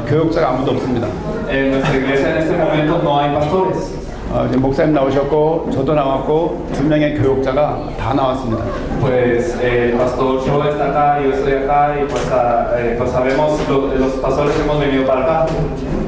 교역자가 아무도 없습니다. En nuestra iglesia en este momento no hay pastores. 이제 목사님 나오셨고 저도 나왔고 2명의 교역자가 다 나왔습니다. Pues el pastor Joe está acá, yo estoy acá y pues sabemos los pastores que hemos venido para acá.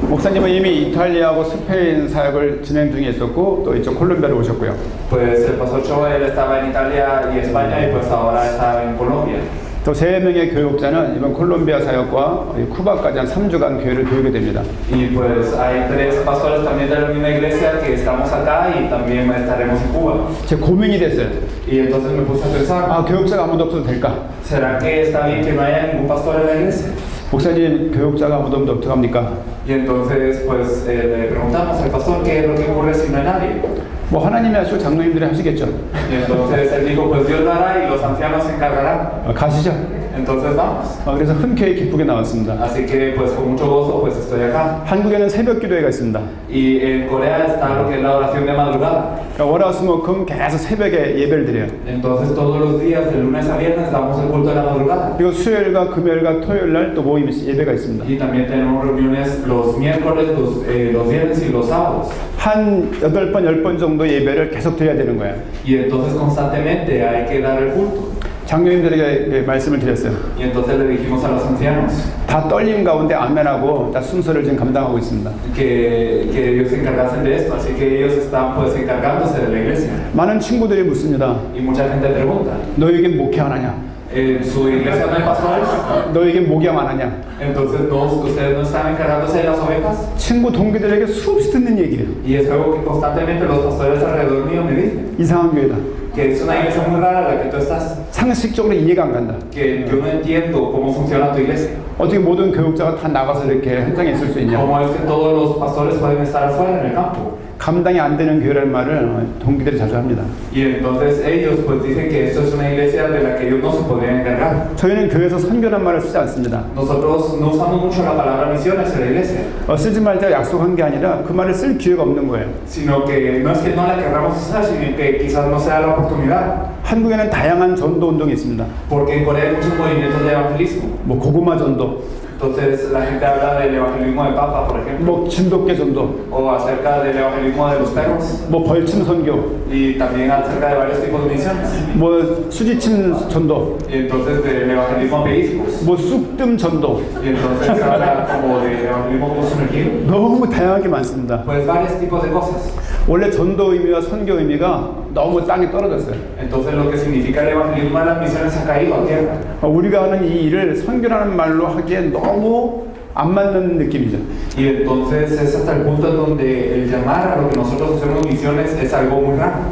목사님은 이미 이탈리아하고 스페인 사역을 진행 중에 있었고 또 이쪽 콜롬비아로 오셨고요. Pues el pastor Joe él estaba en Italia y España y pues ahora está en Colombia. 또 3명의 교역자는 이번 콜롬비아 사역과 쿠바까지 한 3주간 교회를 교육이 됩니다. Y pues hay 3 pastores también de la misma iglesia que estamos acá y también estaremos en Cuba. 제 고민이 됐어요. Y entonces me puse a pensar, 교역자가 아무도 없어도 될까? ¿será que está bien que no haya ningún pastor en la iglesia? 목사님, 교역자가 아무도 없는데 어떡합니까? Y entonces pues le preguntamos al pastor qué es lo que ocurre si no hay nadie. 뭐 하나님이 하시고 장로님들이 하시겠죠. Y entonces él dijo, pues Dios lo hará y los ancianos se encargarán. 가시죠. Entonces vamos. 그래서 흔쾌히 기쁘게 나왔습니다. Así que pues con mucho gozo pues estoy acá. 한국에는 새벽 기도회가 있습니다. Y en Corea está lo que es la oración de madrugada. 월화수목금 계속 새벽에 예배를 드려요. Entonces todos los días de lunes a viernes damos el culto de la madrugada. 그리고 수요일과 금요일과 토요일 날 또 모임 예배가 있습니다. Y también tenemos reuniones los miércoles, los viernes y los sábados. 한 8번, 10번 정도 예배를 계속 드려야 되는 거예요. Y entonces constantemente hay que dar el culto. 장로님들에게 말씀을 드렸어요. Y entonces le dijimos a los ancianos 다 떨림 가운데 아멘하고 다 순서를 지금 감당하고 있습니다. que ellos se encargasen de esto, así que ellos están pues encargándose de la iglesia. 많은 친구들이 묻습니다. Y mucha gente pregunta, 너에게 목회 안 하냐? ¿en su iglesia no hay pastores? 너에게 목양 안 ha냐? Entonces ustedes no están encargándose de las ovejas. 친구 동기들에게 수없이 듣는 얘기예요. Y es algo que constantemente los pastores alrededor mío me dicen, 이상한 교회다. que es una iglesia muy rara la que tú estás, 상식적으로 이해가 안 간다. que yo no entiendo cómo funciona tu iglesia. 어떻게 모든 교육자가 다 나가서 이렇게 현장에 있을 수 있냐? ¿Cómo es que todos los pastores pueden estar afuera en el campo? 감당이 안 되는 교회라는 말을 동기들이 자주 합니다. Y entonces ellos pues dicen que esto es una iglesia de la que ellos no se podrían encargar. 저희는 교회에서 선교란 말을 쓰지 않습니다. Nosotros no usamos mucho la palabra misiones en la iglesia, 쓰지 말자 약속한 게 아니라 그 말을 쓸 기회가 없는 거예요. sino que no es que no la querramos usar, sino que quizás no sea la oportunidad. 한국에는 다양한 전도 운동이 있습니다. Porque en Corea hay muchos movimientos de evangelismo. 뭐 고구마 전도, Entonces la gente habla del evangelismo de papa, por ejemplo, 뭐 진돗개 전도, o acerca del evangelismo de los perros, 뭐 벌침 선교, y también acerca de varios tipos de misiones. 뭐 수지침 전도, Y entonces del evangelismo peísticos. 뭐 쑥뜸 전도. Y entonces se habla como de evangelismo como sumergido. 너무 다양하게 많습니다. Pues varios tipos de cosas. 원래 전도 의미와 선교 의미가 너무 땅에 떨어졌어요. Entonces lo que significa el evangelismo de las misiones ha caído a tierra. 우리가 하는 이 일을 선교라는 말로 하기에 너무 안 맞는 느낌이죠. Y entonces es hasta el punto en donde el llamar a lo que nosotros hacemos misiones es algo muy raro.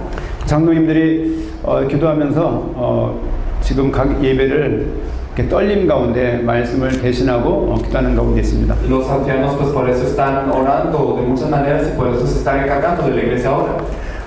장로님들이 기도하면서 지금 각 예배를 이렇게 떨림 가운데 말씀을 대신하고 기도하는 가운데 있습니다. Los ancianos pues por eso están orando de muchas maneras y por eso se están encargando de la iglesia ahora.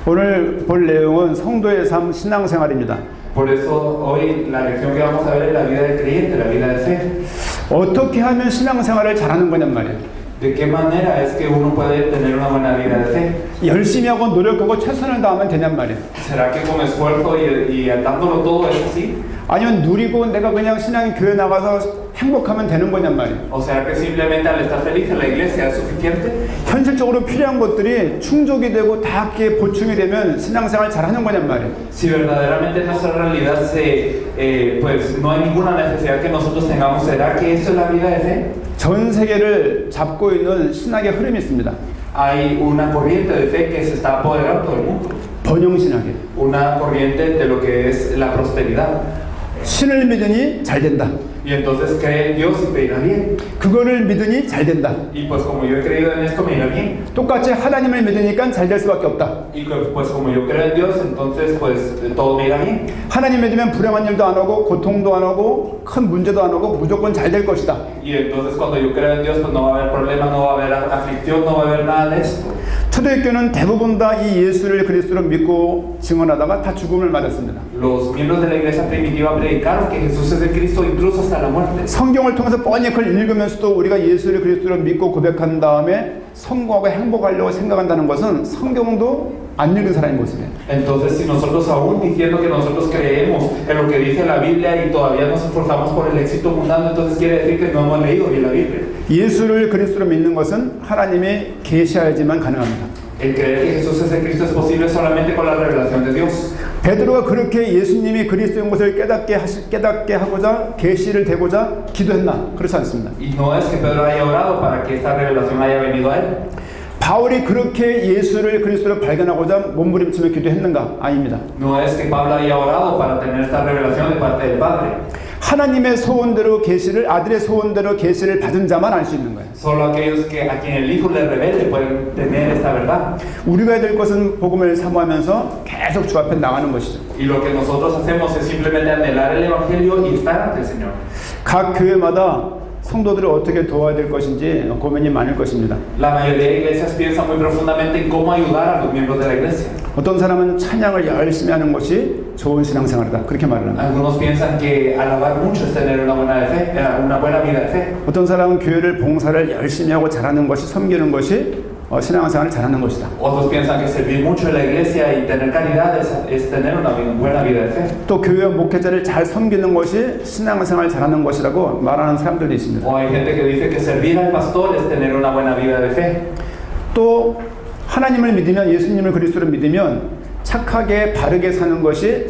오늘 볼 내용은 성도의 삶 신앙생활입니다. Por eso hoy la lección que vamos a ver es la vida del creyente, la vida de fe. 어떻게 하면 신앙생활을 잘하는 거냔 말이에요. ¿De qué manera es que uno puede tener una buena vida de fe? 열심히 하고 노력하고 최선을 다하면 되냔 말이에요. ¿Será que con esfuerzo y dándolo todo es así? 아니면 누리고 내가 그냥 신앙 교회 나가서 행복하면 되는 거냔 말이에요. ¿O será que simplemente al estar feliz en la iglesia es suficiente? 현실적으로 필요한 것들이 충족이 되고 다 함께 보충이 되면 신앙생활 잘하는 거냔 말이에요. Si verdaderamente en nuestra realidad pues no hay ninguna necesidad que nosotros tengamos, ¿será que esto es la vida de fe? 전 세계를 잡고 있는 신학의 흐름이 있습니다. Hay una corriente de fe que se está apoderando del mundo, 번영신학이에요. una corriente de lo que es la prosperidad. 신을 믿으니 잘 된다. Y entonces cree en Dios y me irá bien. 그거를 믿으니 잘 된다. Y pues como yo he creído en esto, me irá bien. 똑같이 하나님을 믿으니까 잘 될 수밖에 없다. Y pues como yo creo en Dios, entonces pues todo me irá bien. 하나님 믿으면 불행한 일도 안 오고 고통도 안 오고 큰 문제도 안 오고 무조건 잘 될 것이다. Y entonces cuando yo creo en Dios, pues no va a haber problema, no va a haber aflicción, no va a haber nada de esto. 초대교회는 대부분 다 이 예수를 그리스도로 믿고 증언하다가 다 죽음을 맞았습니다. Los miembros de la iglesia primitiva predicaron que Jesús es el Cristo incluso hasta la muerte. 성경을 통해서 뻔히 그걸 읽으면서도 우리가 예수를 그리스도로 믿고 고백한 다음에 성공하고 행복하려고 생각한다는 것은 성경도 안 읽은 사람의 모습이에요. Entonces, si nosotros aún diciendo que nosotros creemos en lo que dice la Biblia y todavía nos esforzamos por el éxito mundano, entonces quiere decir que no hemos leído bien la Biblia. 예수를 그리스도로 믿는 것은 하나님이 계시하야지만 가능합니다. El creer que Jesús es el Cristo es posible solamente con la revelación de Dios. 베드로가 그렇게 예수님이 그리스도인 것을 깨닫게 하고자 계시를 대고자 기도했나? 그렇지 않습니다. Y no es que Pedro haya orado para que esta revelación haya venido a él. 바울이 그렇게 예수를 그리스도로 발견하고자 몸부림치며 기도했는가? 아닙니다. No es que Pablo haya orado para tener esta revelación de parte del Padre. 하나님의 소원대로 계시를 아들의 소원대로 계시를 받은 자만 알 수 있는 거예요. Solo aquellos que a quien el Hijo le revele pueden tener esta verdad. 우리가 해야 될 것은 복음을 사모하면서 계속 주 앞에 나가는 것이죠. Y lo que nosotros hacemos es simplemente anhelar el Evangelio y estar ante el Señor. 각 교회마다 성도들을 어떻게 도와야 될 것인지 고민이 많을 것입니다. La mayoría de iglesias piensan muy profundamente en cómo ayudar a los miembros de la iglesia. 어떤 사람은 찬양을 열심히 하는 것이 좋은 신앙생활이다. 그렇게 말을 합니다. Algunos piensan que alabar mucho es tener una buena vida de fe. 어떤 사람은 교회를 봉사를 열심히 하고 잘하는 것이 섬기는 것이 신앙생활을 잘하는 것이다. Otros piensan que servir mucho en la iglesia y tener caridad es tener una buena vida de fe. 또 교회와 목회자를 잘 섬기는 것이 신앙생활 잘하는 것이라고 말하는 사람들도 있습니다. O hay gente que dice que servir al pastor es tener una buena vida de fe. 또 하나님을 믿으면 예수님을 그리스도로 믿으면 착하게 바르게 사는 것이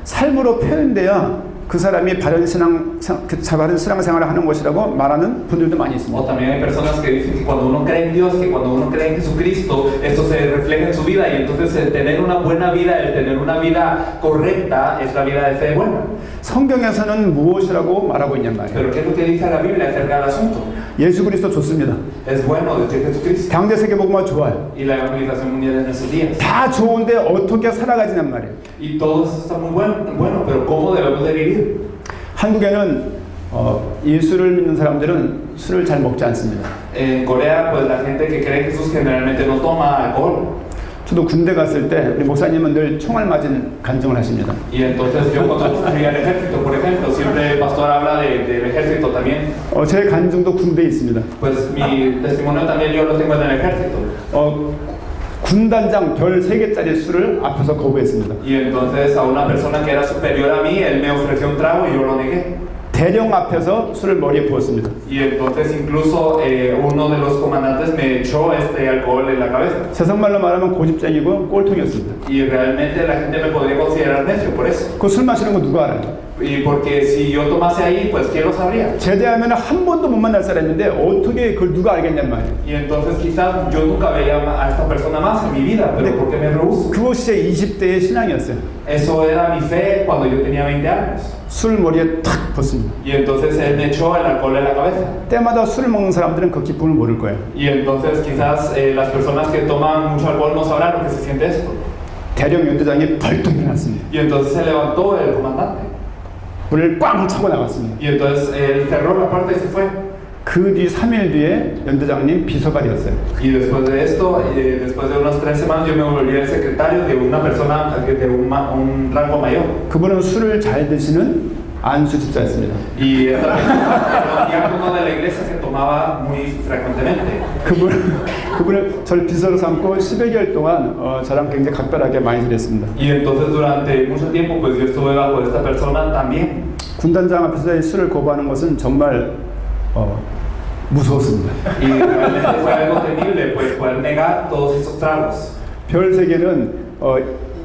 삶으로 표현돼야 그 사람이 바른 신앙생활을 하는 것이라고 말하는 분들도 많이 있습니다. O también hay personas que dicen que cuando uno cree en Dios, que cuando uno cree en Jesucristo, esto se refleja en su vida y entonces el tener una buena vida, el tener una vida correcta es la vida de fe buena. 성경에서는 무엇이라고 말하고 있냔 말이에요. Pero ¿qué es lo que dice la Biblia acerca del asunto? 예수 그리스도 좋습니다. Es bueno decir Jesucristo. 당대 세계복음화 좋아요. Y la evangelización mundial en esos días. 다 좋은데 어떻게 살아가지냔 말이에요. Y todo eso está muy bueno, pero ¿cómo debemos de vivir? 한국에는 예수를 믿는 사람들은 술을 잘 먹지 않습니다. En Corea, pues la gente que cree en Jesús generalmente no toma alcohol. 저도 군대 갔을 때 우리 목사님은 늘 총알 맞은 간증을 하십니다. Y entonces yo cuando fui al ejército, por ejemplo, siempre el pastor habla del ejército también. 제 간증도 군대에 있습니다. Pues mi testimonio también yo lo tengo en el ejército. 군단장 별 3개짜리 술을 앞에서 거부했습니다. Y entonces a una persona que era superior a mí, él me ofreció un trago y yo lo negué. 대령 앞에서 술을 머리에 부었습니다. Y entonces incluso uno de los comandantes me echó este alcohol en la cabeza. 세상말로 말하면 고집쟁이고 꼴통이었습니다. Y realmente la gente me podría considerar necio por eso. 그 술 마시는 거 누가 알아요? Y porque si yo tomase ahí, pues ¿quién lo sabría? 제대하면 한 번도 못 만날 사람인데 어떻게 그걸 누가 알겠냔 말이에요. Y entonces quizás yo nunca veía a esta persona más en mi vida, pero ¿por qué me rehuso? 그것이 제 20대의 신앙이었어요. Eso era mi fe cuando yo tenía 20 años. 술 머리에 탁 벗습니다. Y entonces él me echó el alcohol en la cabeza. 때마다 술 먹는 사람들은 그 기쁨을 모를 거예요. Y entonces quizás las personas que toman mucho alcohol no sabrán lo que se siente esto. 대령 연대장이 벌떡 일어났습니다. Y entonces se levantó el comandante. 문을 꽝 차고 나갔습니다. Y entonces él cerró la puerta y se fue. 그 뒤 3일 뒤에 연대장님 비서관이었어요. Y después de esto, después de unas 3 semanas, yo me volví el secretario de una persona de un rango mayor. 그분은 술을 잘 드시는 안수 집사였습니다. Y esa persona era un diácono de la iglesia que tomaba muy frecuentemente. 그분을 저를 비서로 삼고 10여 개월 동안 저랑 굉장히 각별하게 많이 지냈습니다. Y entonces durante mucho tiempo, pues yo estuve bajo esta persona también. 군단장 앞에서 술을 거부하는 것은 정말 무서웠습니다. Y realmente fue algo temible, pues poder negar todos esos tragos. 별 3개는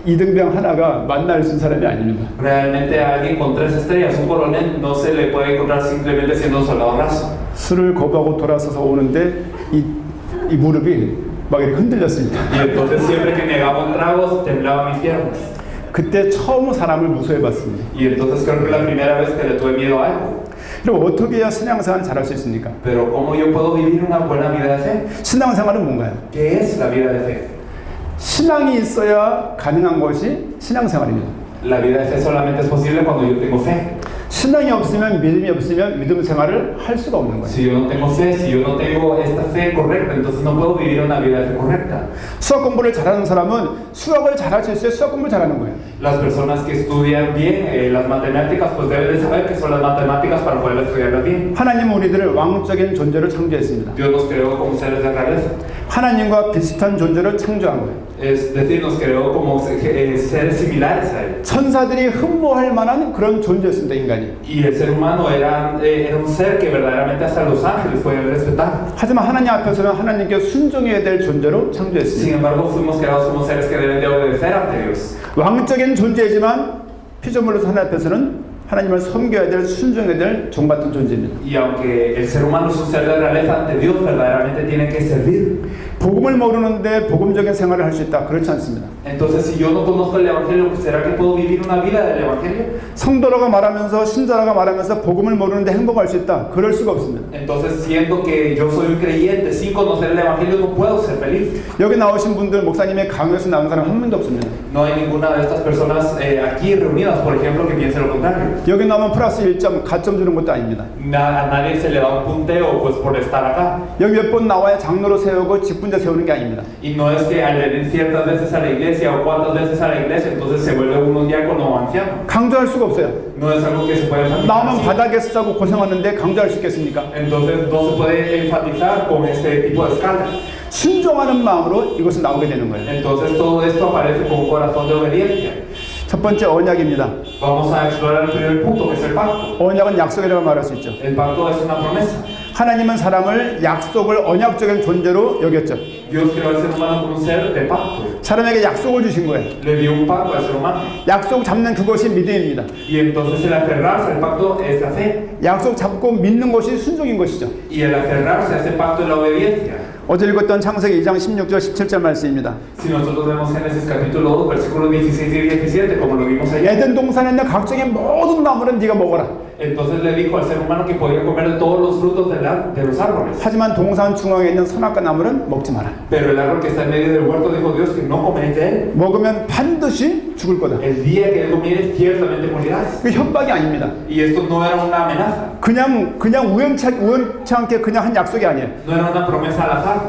이등병 하나가 만날 수 있는 사람이 아닙니다. Realmente a alguien con 3 estrellas, un coronel, no se le puede encontrar simplemente siendo un soldado raso. 술을 거부하고 돌아서서 오는데 이 무릎이 막 이렇게 흔들렸습니다. Y entonces siempre que negaba un trago, temblaban mis piernas. 그때 처음 사람을 무서워해봤습니다. Y entonces creo que la primera vez que le tuve miedo a algo. 그럼 어떻게 해야 신앙생활을 잘할 수 있습니까? Pero ¿cómo yo puedo vivir una buena vida de fe? 신앙생활은 뭔가요? ¿Qué es la vida de fe? 신앙이 있어야 가능한 것이 신앙생활입니다. La vida de fe solamente es posible cuando yo tengo fe. 신앙이 없으면 믿음이 없으면 믿음 생활을 할 수가 없는 거예요. Si yo no tengo fe, si yo no tengo esta fe correcta, entonces no puedo vivir una vida de fe correcta. 수학 공부를 잘하는 사람은 수학을 잘할 수 있어야 수학 공부를 잘하는 거예요. Las personas que estudian bien las matemáticas, pues deben de saber qué son las matemáticas para poder estudiarlas bien. 하나님은 우리들을 왕적인 존재로 창조했습니다. Dios nos creó como seres de realeza. 하나님과 비슷한 존재로 창조한 거예요. Es decir, nos creó como seres similares a Él. 천사들이 흠모할 만한 그런 존재였습니다, 인간이. 존재하니. Y el ser humano era un ser que verdaderamente hasta los ángeles podían respetar. 하지만 하나님 앞에서는 하나님께 순종해야 될 존재로 Sin 창조했습니다. embargo, fuimos creados como seres que deben de obedecer ante Dios. 왕적인 존재이지만 피조물로서 하나님 앞에서는 하나님을 섬겨야 될, 순종해야 될 종 같은 존재입니다. Y aunque el ser humano es un ser de realeza ante Dios, verdaderamente tiene que servir. 복음을 모르는데 복음적인 생활을 할 수 있다? 그렇지 않습니다. Entonces, si yo no conozco el Evangelio, ¿será que puedo vivir una vida del Evangelio? 성도라고 말하면서 신자라고 말하면서 복음을 모르는데 행복할 수 있다? 그럴 수가 없습니다. Entonces, siendo que yo soy un creyente sin conocer el Evangelio, no puedo ser feliz. 여기 나오신 분들 목사님의 강요에서 나온 사람 한 명도 없습니다. No hay ninguna de estas personas aquí reunidas, por ejemplo, que piense lo contrario. 여기 나오면 플러스 1점, 가점 주는 것도 아닙니다. A nadie se le da un punteo pues, por estar acá. 여기 몇 번 나와야 장로로 세우고 직분자 세우는 게 a닙니다. Y no es que al venir ciertas veces a la iglesia o cuantas veces a la iglesia, entonces se vuelve uno un diácono o anciano. 강조할 수가 없어요. No es algo que se puede enfatizar. 나오면 así. 바닥에서 싸고 고생하는데 강조할 수 있겠습니까? Entonces no se puede enfatizar con este tipo de escala. 순종하는 마음으로 이것은 나오게 되는 거예요. Entonces todo esto aparece con un corazón de obediencia. 첫 번째 언약입니다. Vamos a explorar el primer punto, que es el pacto. 언약은 약속이라고 말할 수 있죠. El pacto es una promesa. 하나님은 사람을 약속을 언약적인 존재로 여겼죠. Dios creó al ser humano como un ser de pacto. 사람에게 약속을 주신 거예요. Le dio un pacto al ser humano. 약속 잡는 그것이 믿음입니다. Y entonces el aferrarse al pacto es la fe. 약속 잡고 믿는 것이 순종인 것이죠. Y el aferrarse a ese pacto es la obediencia. 어제 읽었던 창세기 2장 16절 17절 말씀입니다. Si nosotros vemos Génesis capítulo 2, versículos 16 y 17, como lo vimos ayer, 에덴 동산에 있는 각종의 모든 나무는 네가 먹어라. entonces le dijo al ser humano que podía comer de todos los frutos de los árboles. 하지만 동산 중앙에 있는 선악과 나무는 먹지 마라. Pero el árbol que está en medio del huerto dijo Dios que no comeréis de él. 먹으면 반드시 죽을 거다. El día que él comiere, ciertamente morirás. 그 협박이 아닙니다. Y esto no era una amenaza, 그냥 우연치 않게 그냥 한 약속이 아니에요. no era una promesa al azar.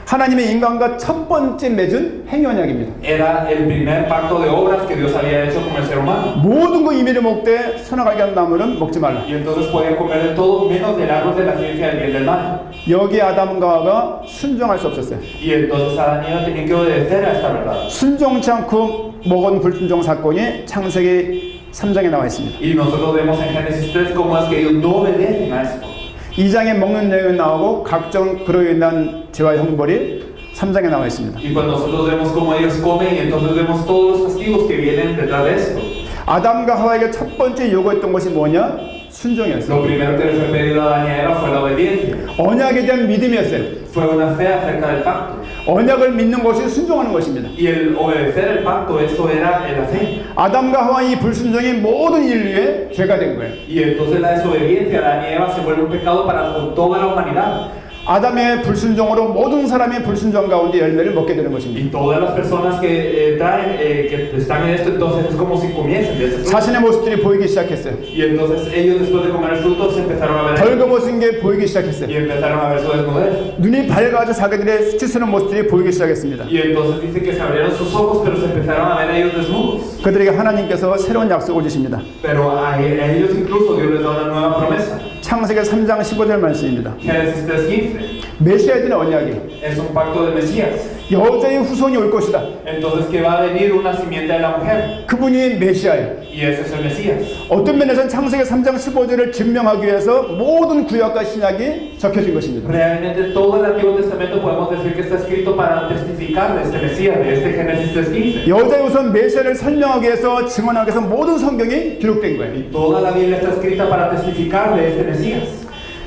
하나님의 인간과 첫 번째 맺은 행위언약입니다. Era el primer pacto de obras que Dios había hecho con el ser humano. 모든 거 임의로 먹되 선악하게 하는 나무는 먹지 말라. Y entonces podían comer de todo menos del árbol de la ciencia del bien y del mal. 여기 아담과 하와가 순종할 수 없었어요. Y entonces Adán y Eva tenían que obedecer a esta verdad. 순종치 않고 먹은 불순종 사건이 창세기 3장에 나와 있습니다. Y nosotros vemos en Génesis 3 cómo es que ellos no obedecen a esto. 2장에 먹는 내용이 나오고 각종 그로 인한 죄와 형벌이 3장에 나와 있습니다. Y cuando nosotros vemos cómo ellos comen, y entonces vemos todos los castigos que vienen detrás de esto. 아담과 하와에게 첫 번째 요구했던 것이 뭐냐? 순종이었어요. Lo primero que les fue pedido a Adán y a Eva fue la obediencia. 언약에 대한 믿음이었어요. Fue una fe acerca del pacto. 언약을 믿는 것이 순종하는 것입니다. Y el obedecer el pacto, eso era la fe. 아담과 하와의 이 불순종이 모든 인류의 죄가 된 거예요. Y entonces la desobediencia de Adán y Eva se vuelve un pecado para toda la humanidad. 아담의 불순종으로 모든 사람의 불순종 가운데 열매를 먹게 되는 것입니다. Y todas las personas que que están en esto, entonces es como si comiesen de ese fruto. 자신의 모습들이 보이기 시작했어요. Y entonces ellos después de comer el fruto se empezaron a ver 벌거벗은 게 보이기 시작했어요. y empezaron a ver su desnudez. 눈이 밝아져 자기들의 수치스러운 모습들이 보이기 시작했습니다. Y entonces dice que se abrieron sus ojos, pero se empezaron a ver a ellos desnudos. 그들에게 하나님께서 새로운 약속을 주십니다. Pero a ellos incluso Dios les da una nueva promesa. 창세기 3장 15절 말씀입니다. Génesis 3:15. 메시아에 대한 언약이 Es un pacto de Mesías. 여자의 후손이 올 것이다. Entonces que va a venir una simiente de la mujer. 그분이 메시아예요. Y ese es el Mesías. 어떤 면에서는 창세기 3장 15절을 증명하기 위해서 모든 구약과 신약이 적혀진 것입니다. Realmente todo el Antiguo Testamento podemos decir que está escrito para testificar de este Mesías, de este Génesis 3:15. 여자의 후손 메시아를 설명하기 위해서 증언하기 위해서 모든 성경이 기록된 거예요. Y toda la Biblia está escrita para testificar de este Mesías.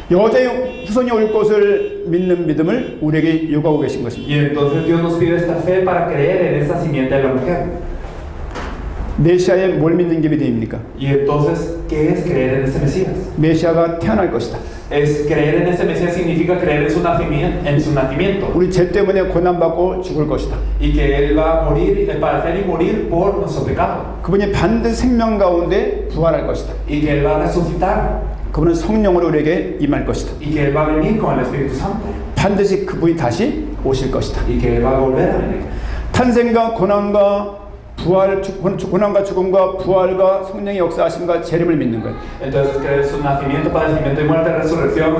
여자의 후손이 올 것을 믿는 믿음을 우리에게 요구하고 계신 것입니다. Y entonces Dios nos pide esta fe para creer en esa simiente de la mujer. 메시아에 뭘 믿는 게 믿음입니까? Y entonces, ¿qué es creer en ese Mesías? 메시아가 태어날 것이다. Es creer en ese Mesías significa creer en su nacimiento. 우리 죄 때문에 고난받고 죽을 것이다. Y que Él va a morir, padecer y morir por nuestro pecado. 그분이 반드시 생명 가운데 부활할 것이다. Y que Él va a resucitar. 그분은 성령으로 우리에게 임할 것이다. Y que Él va a venir con el Espíritu Santo. 반드시 그분이 다시 오실 것이다. Y que Él va a volver a venir. 탄생과 고난과 부활, 고난과 죽음과 부활과 성령의 역사하심과 재림을 믿는 거예요. Entonces creer su nacimiento, padecimiento y muerte, resurrección,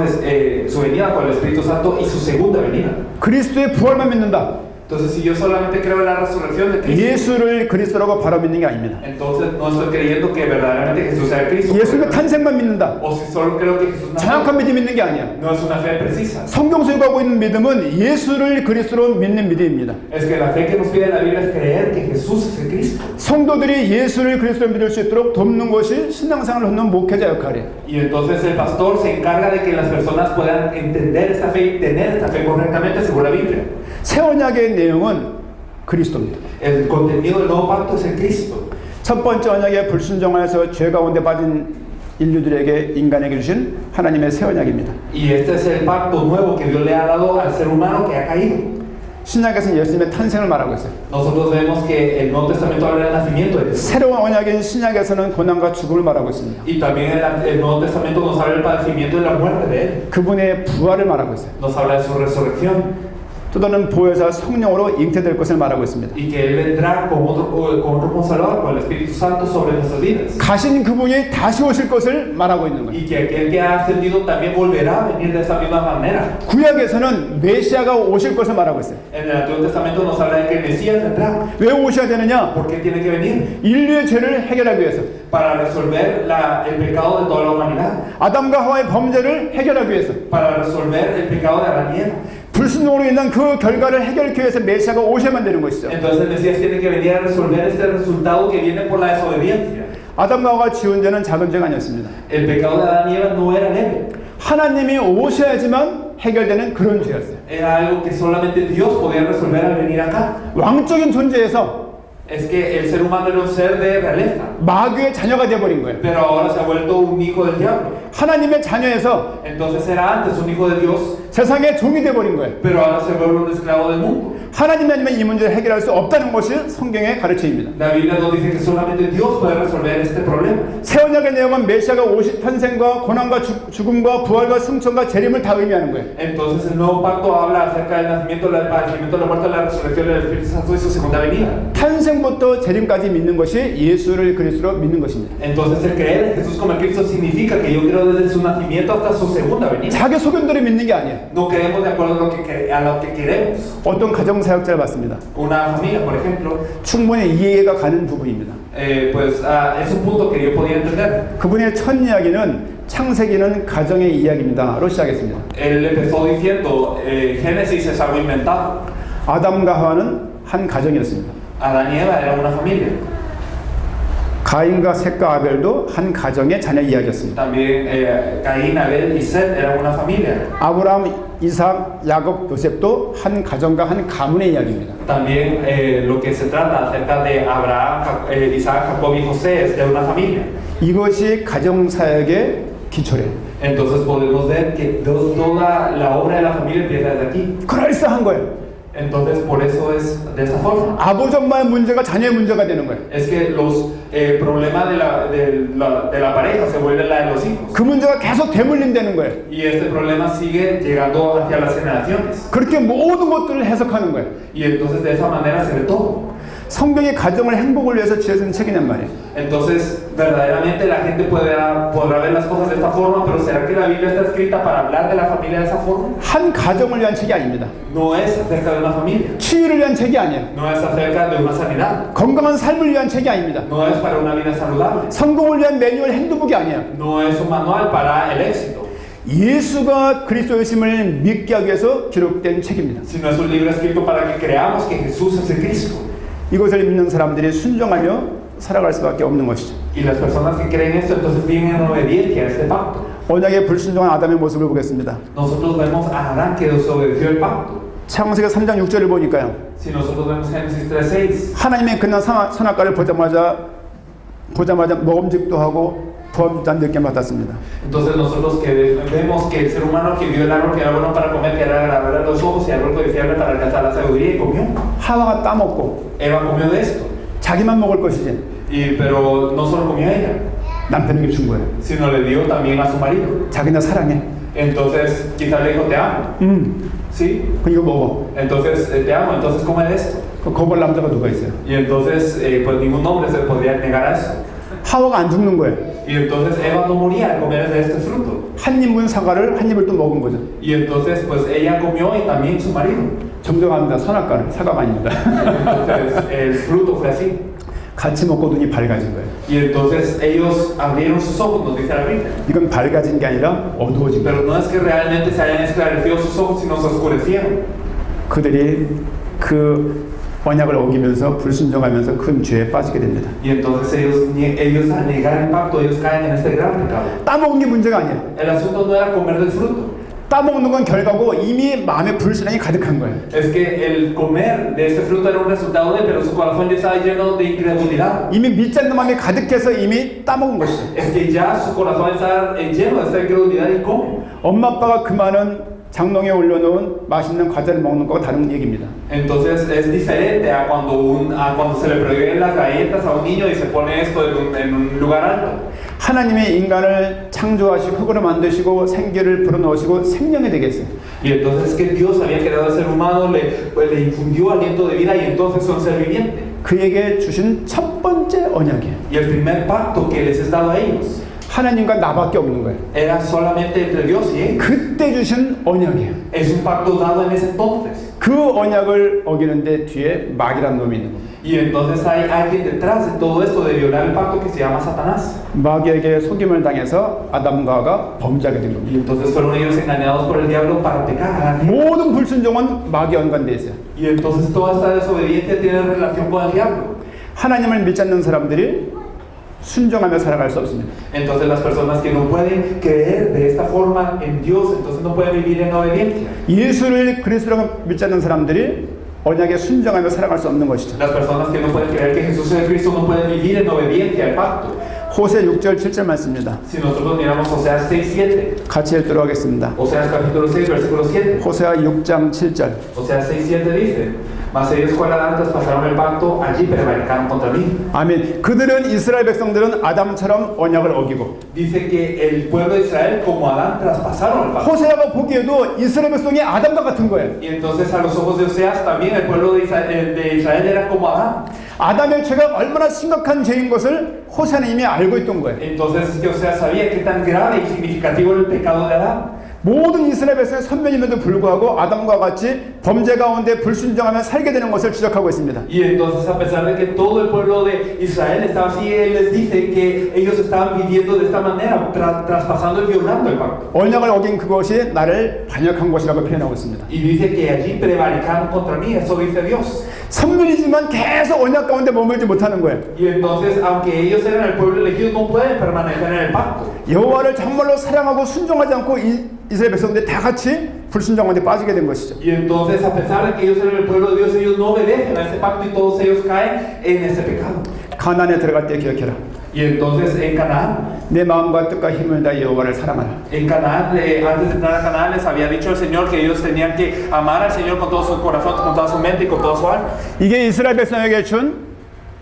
su venida con el Espíritu Santo y su segunda venida. 그리스도의 부활만 믿는다. Entonces, si yo solamente creo en la resurrección de Cristo, 예수를 그리스도라고 바로 믿는 게 아닙니다. entonces no estoy creyendo que verdaderamente Jesús sea el Cristo. 예수의 탄생만 믿는다. O si solo creo que Jesús nació, 정확한 믿음 믿는 게 아니야. no es una fe precisa. 성경 소유하고 있는 믿음은 예수를 그리스도로 믿는 믿음입니다. Es que la fe que nos pide la Biblia es creer que Jesús es el Cristo. 성도들이 예수를 그리스도로 믿을 수 있도록 돕는 것이 신앙생활을 하는 목회자 역할이에요. Y entonces el pastor se encarga de que las personas puedan entender esta fe y tener esta fe correctamente según la Biblia. 새 언약의 내용은 그리스도입니다. El contenido del nuevo pacto es el Cristo. 첫 번째 언약의 불순종하여서 죄 가운데 빠진 인류들에게 인간에게 주신 하나님의 새 언약입니다. Y este es el pacto nuevo que Dios le ha dado al ser humano que ha caído. 신약에서는 예수님의 탄생을 말하고 있어요. Nosotros vemos que el Nuevo Testamento habla del nacimiento de Jesús. 새로운 언약인 신약에서는 고난과 죽음을 말하고 있습니다. Y también el Nuevo Testamento nos habla del padecimiento y la muerte de Él. 그분의 부활을 말하고 있어요. Nos habla de su resurrección. 또다른 보혜사 성령으로 잉태될 것을 말하고 있습니다. Y que Él vendrá con otro consolador, con el Espíritu Santo sobre nuestras vidas. 가신 그분이 다시 오실 것을 말하고 있는 거예요. Y que aquel que ha ascendido también volverá a venir de esa misma manera. 구약에서는 메시아가 오실 것을 말하고 있어요. En el Antiguo Testamento nos habla de que el Mesías vendrá. 왜 오셔야 되느냐? ¿Por qué tiene que venir? 인류의 죄를 해결하기 위해서, Para resolver el pecado de toda la humanidad. 아담과 하와의 범죄를 해결하기 위해서, Para resolver el pecado de Adán y Eva. 불순종으로 인한 그 결과를 해결하기 위해서 메시아가 오셔야만 되는 것이죠. Entonces el Mesías tiene que venir a resolver este resultado que viene por la desobediencia. 아담과 하와가 지은 죄는 작은 죄가 아니었습니다. El pecado de Adán y Eva no era leve. 하나님이 오셔야지만 해결되는 그런 죄였어요. Era algo que solamente Dios podía resolver al venir acá. 왕적인 존재에서 Es que el ser humano era un ser de realeza, 마귀의 자녀가 되어버린 거예요. pero ahora se ha vuelto un hijo del diablo. 하나님의 자녀에서 Entonces era antes un hijo de Dios, 세상의 종이 되어버린 거예요. pero ahora se vuelve un esclavo del mundo. 하나님이 아니면 이 문제를 해결할 수 없다는 것이 성경의 가르침입니다. La Biblia nos dice que solamente Dios puede resolver este problema. 새 언약의 내용은 메시아가 오실 탄생과 고난과 죽음과 부활과 승천과 재림을 다 의미하는 거예요. Entonces el nuevo pacto habla acerca del nacimiento, del padecimiento, la muerte, la resurrección del Espíritu Santo y su segunda venida. 탄생부터 재림까지 믿는 것이 예수를 그리스도로 믿는 것입니다. Entonces el creer en Jesús como el Cristo significa que yo creo desde su nacimiento hasta su segunda venida. 자기 소견대로 믿는 게 아니에요. No creemos de acuerdo a lo que queremos. 어떤 가정사역자를 봤습니다. Una familia, por ejemplo, 충분히 이해가 가는 부분입니다. pues es un punto que yo podía entender. 그분의 첫 이야기는 창세기는 가정의 이야기입니다로 시작했습니다. Él empezó diciendo, Génesis es algo inventado. 아담과 하와는 한 가정이었습니다. Adán y Eva era una familia. 가인과 셋과 아벨도 한 가정의 자녀 이야기였습니다. También Caín, Abel y Set eran una familia. 아브라함, 이삭, 야곱, 요셉도 한 가정과 한 가문의 이야기입니다. También lo que se trata acerca de Abraham, Isaac, Jacob y José es de una familia. 이것이 가정사역의 기초래요. Entonces podemos ver que toda la obra de la familia empieza desde aquí. 그럴싸한 거예요. Entonces por eso es de esta forma. 아버지 엄마의 문제가 자녀의 문제가 되는 거예요. Es que los problemas de la pareja se vuelven la de los hijos. 그 문제가 계속 대물림되는 거예요. Y este problema sigue llegando hacia las generaciones. 그렇게 모든 것들을 해석하는 거예요. Y entonces de esa manera se ve todo. 성경이 가정을 행복을 위해서 지어진 책이란 말이에요. Entonces, verdaderamente la gente podrá ver las cosas de esta forma, pero ¿será que la Biblia está escrita para hablar de la familia de esa forma? 한 가정을 위한 책이 아닙니다. No es acerca de una familia, 치유를 위한 책이 아니에요. no es acerca de una sanidad, 건강한 삶을 위한 책이 아닙니다. no es para una vida saludable, 성공을 위한 매뉴얼 핸드북이 아니에요. no es un manual para el éxito, 예수가 그리스도이심을 믿게 하기 위해서 기록된 책입니다. sino es un libro escrito para que creamos que Jesús es el Cristo. 이것을 믿는 사람들이 순종하며 살아갈 수밖에 없는 것이죠. Y las personas que creen esto entonces viven en obediencia a este pacto. 언약의 불순종한 아담의 모습을 보겠습니다. Nosotros vemos a Adán que desobedeció el pacto. 창세기 3장 6절을 보니까요. Si nosotros vemos Génesis 3:6, 하나님의 끝난 선악과를 보자마자 먹음직도 하고 부함단 느낌 받았습니다. entonces nosotros que vemos que el ser humano que vio el árbol que era bueno para comer, que era agradable a los ojos y árbol codiciable para alcanzar la sabiduría y comió. 하와가 따먹고 Eva comió de esto, 자기만 먹을 것이지 pero no solo comió ella, 남편에게 준 거예요. sino le dio también a su marido. 자기나 사랑해. Entonces quizás le dijo te amo, ¿sí? 그 이거 먹어. Entonces te amo, entonces come de esto. 그 거볼 남자가 누가 있어요? Y entonces pues ningún hombre se podría negar a eso. 하와가 안 죽는 거예요. Y entonces Eva no moría al comer de este fruto. 한 입문 사과를 한 입을 또 먹은 거죠. Y entonces pues ella comió y también su marido. 정정합니다. 선악과는 사과가 아닙니다. Entonces el fruto fue así. 같이 먹고 눈이 밝아진 거예요. Y entonces ellos abrieron sus ojos, nos dice la Biblia. 이건 밝아진 게 아니라 어두워진 거예요. Pero no es que realmente se hayan esclarecido sus ojos, sino se oscurecieron. 그들이 그 언약을 어기면서 불순종하면서 큰 죄에 빠지게 됩니다. Y entonces ellos al negar el pacto, ellos caen en este gran pecado. 따먹은 게 문제가 아니에요. El asunto no era comer del fruto. 따먹는 건 결과고 이미 마음에 불신앙이 가득한 거예요. Es que el comer de este fruto era un resultado de, pero su corazón ya estaba lleno de incredulidad. 이미 믿지 않는 마음이 가득해서 이미 따먹은 것이죠. Es que ya su corazón está lleno de esta incredulidad y come. 엄마 아빠가 그 많은 장롱에 올려놓은 맛있는 과자를 먹는 거와 다른 얘기입니다. Entonces es diferente a cuando se le prohíben las galletas a un niño y se pone esto en un lugar alto. 하나님이 인간을 창조하시고 흙으로 만드시고 생기를 불어넣으시고 생명이 되게 했어요. Y entonces que Dios había creado al ser humano, le infundió aliento de vida y entonces son ser viviente. 그에게 주신 첫 번째 언약이에요. Y el primer pacto que les es dado a ellos 하나님과 나밖에 없는 거예요. era solamente entre Dios y ellos. 그때 주신 언약이에요. Es un pacto dado en ese entonces. 그 언약을 어기는데 뒤에 마귀란 놈이 있는 겁니다. Y entonces hay alguien detrás de todo esto de violar el pacto que se llama Satanás. 마귀에게 속임을 당해서 아담과 하와가 범죄하게 된 Y 겁니다. entonces fueron ellos engañados por el diablo para pecar. 모든 불순종은 마귀와 연관되어 있어요. Y entonces toda esta desobediencia tiene relación con el diablo. 하나님을 믿지 않는 사람들이 순종하며 살아갈 수 없습니다. Entonces las personas que no pueden creer de esta forma en Dios, entonces no pueden vivir en obediencia. 예수를 그리스도로 믿지 않는 사람들이 언약에 순종하며 살아갈 수 없는 것이죠. Las personas que no pueden creer que Jesús es Cristo no pueden vivir en obediencia al pacto. 호세 6절 7절 말씀입니다. Si nosotros miramos Oseas 6, 7, 같이 읽도록 하겠습니다. Oseas capítulo 6, versículo 7. 호세아 6장 7절. Oseas 6, 7 dice: Mas ellos fuera antes pasaron el pacto, allí prevaricaron contra mí. 아멘. 그들은 이스라엘 백성들은 아담처럼 언약을 어기고 Dice que el pueblo de Israel, como Adán, traspasaron el pacto. 호세아가 보기에도 이스라엘 백성이 아담과 같은 거예요. Y entonces a los ojos de Oseas también el pueblo de Israel era como Adán. 아담의 죄가 얼마나 심각한 죄인 것을 호세아는 이미 알고 있던 거예요. Entonces es que Oseas sabía qué tan grave y significativo era el pecado de Adán. 모든 이스라엘 백성의 선명임에도 불구하고 아담과 같이 범죄 가운데 불순종하며 살게 되는 것을 지적하고 있습니다. Y entonces a pesar de que todo el pueblo de Israel estaba así, él les dice que ellos estaban viviendo de esta manera, traspasando y violando el pacto. 언약을 어긴 그것이 나를 반역한 것이라고 표현하고 있습니다. Y dice que allí prevaricaron contra mí, eso dice Dios. 선민이지만 계속 언약 가운데 머물지 못하는 거예요. Y entonces, aunque ellos eran el pueblo elegido, no pueden permanecer en el pacto. 여호와를 정말로 사랑하고 순종하지 않고 이스라엘 백성들이 다 같이 불순종 가운데 빠지게 된 것이죠. Y entonces, a pesar de que ellos eran el pueblo de Dios, ellos no obedecen a ese pacto y todos ellos caen en ese pecado. 가나안에 들어갈 때 기억해라. Y entonces en Canaán, 내 마음과 뜻과 힘을 다해 여호와를 사랑하라. antes de entrar a Canaán les había dicho el Señor que ellos tenían que amar al Señor con todo su corazón, con toda su mente y con toda su alma. 이게 이스라엘 백성에게 준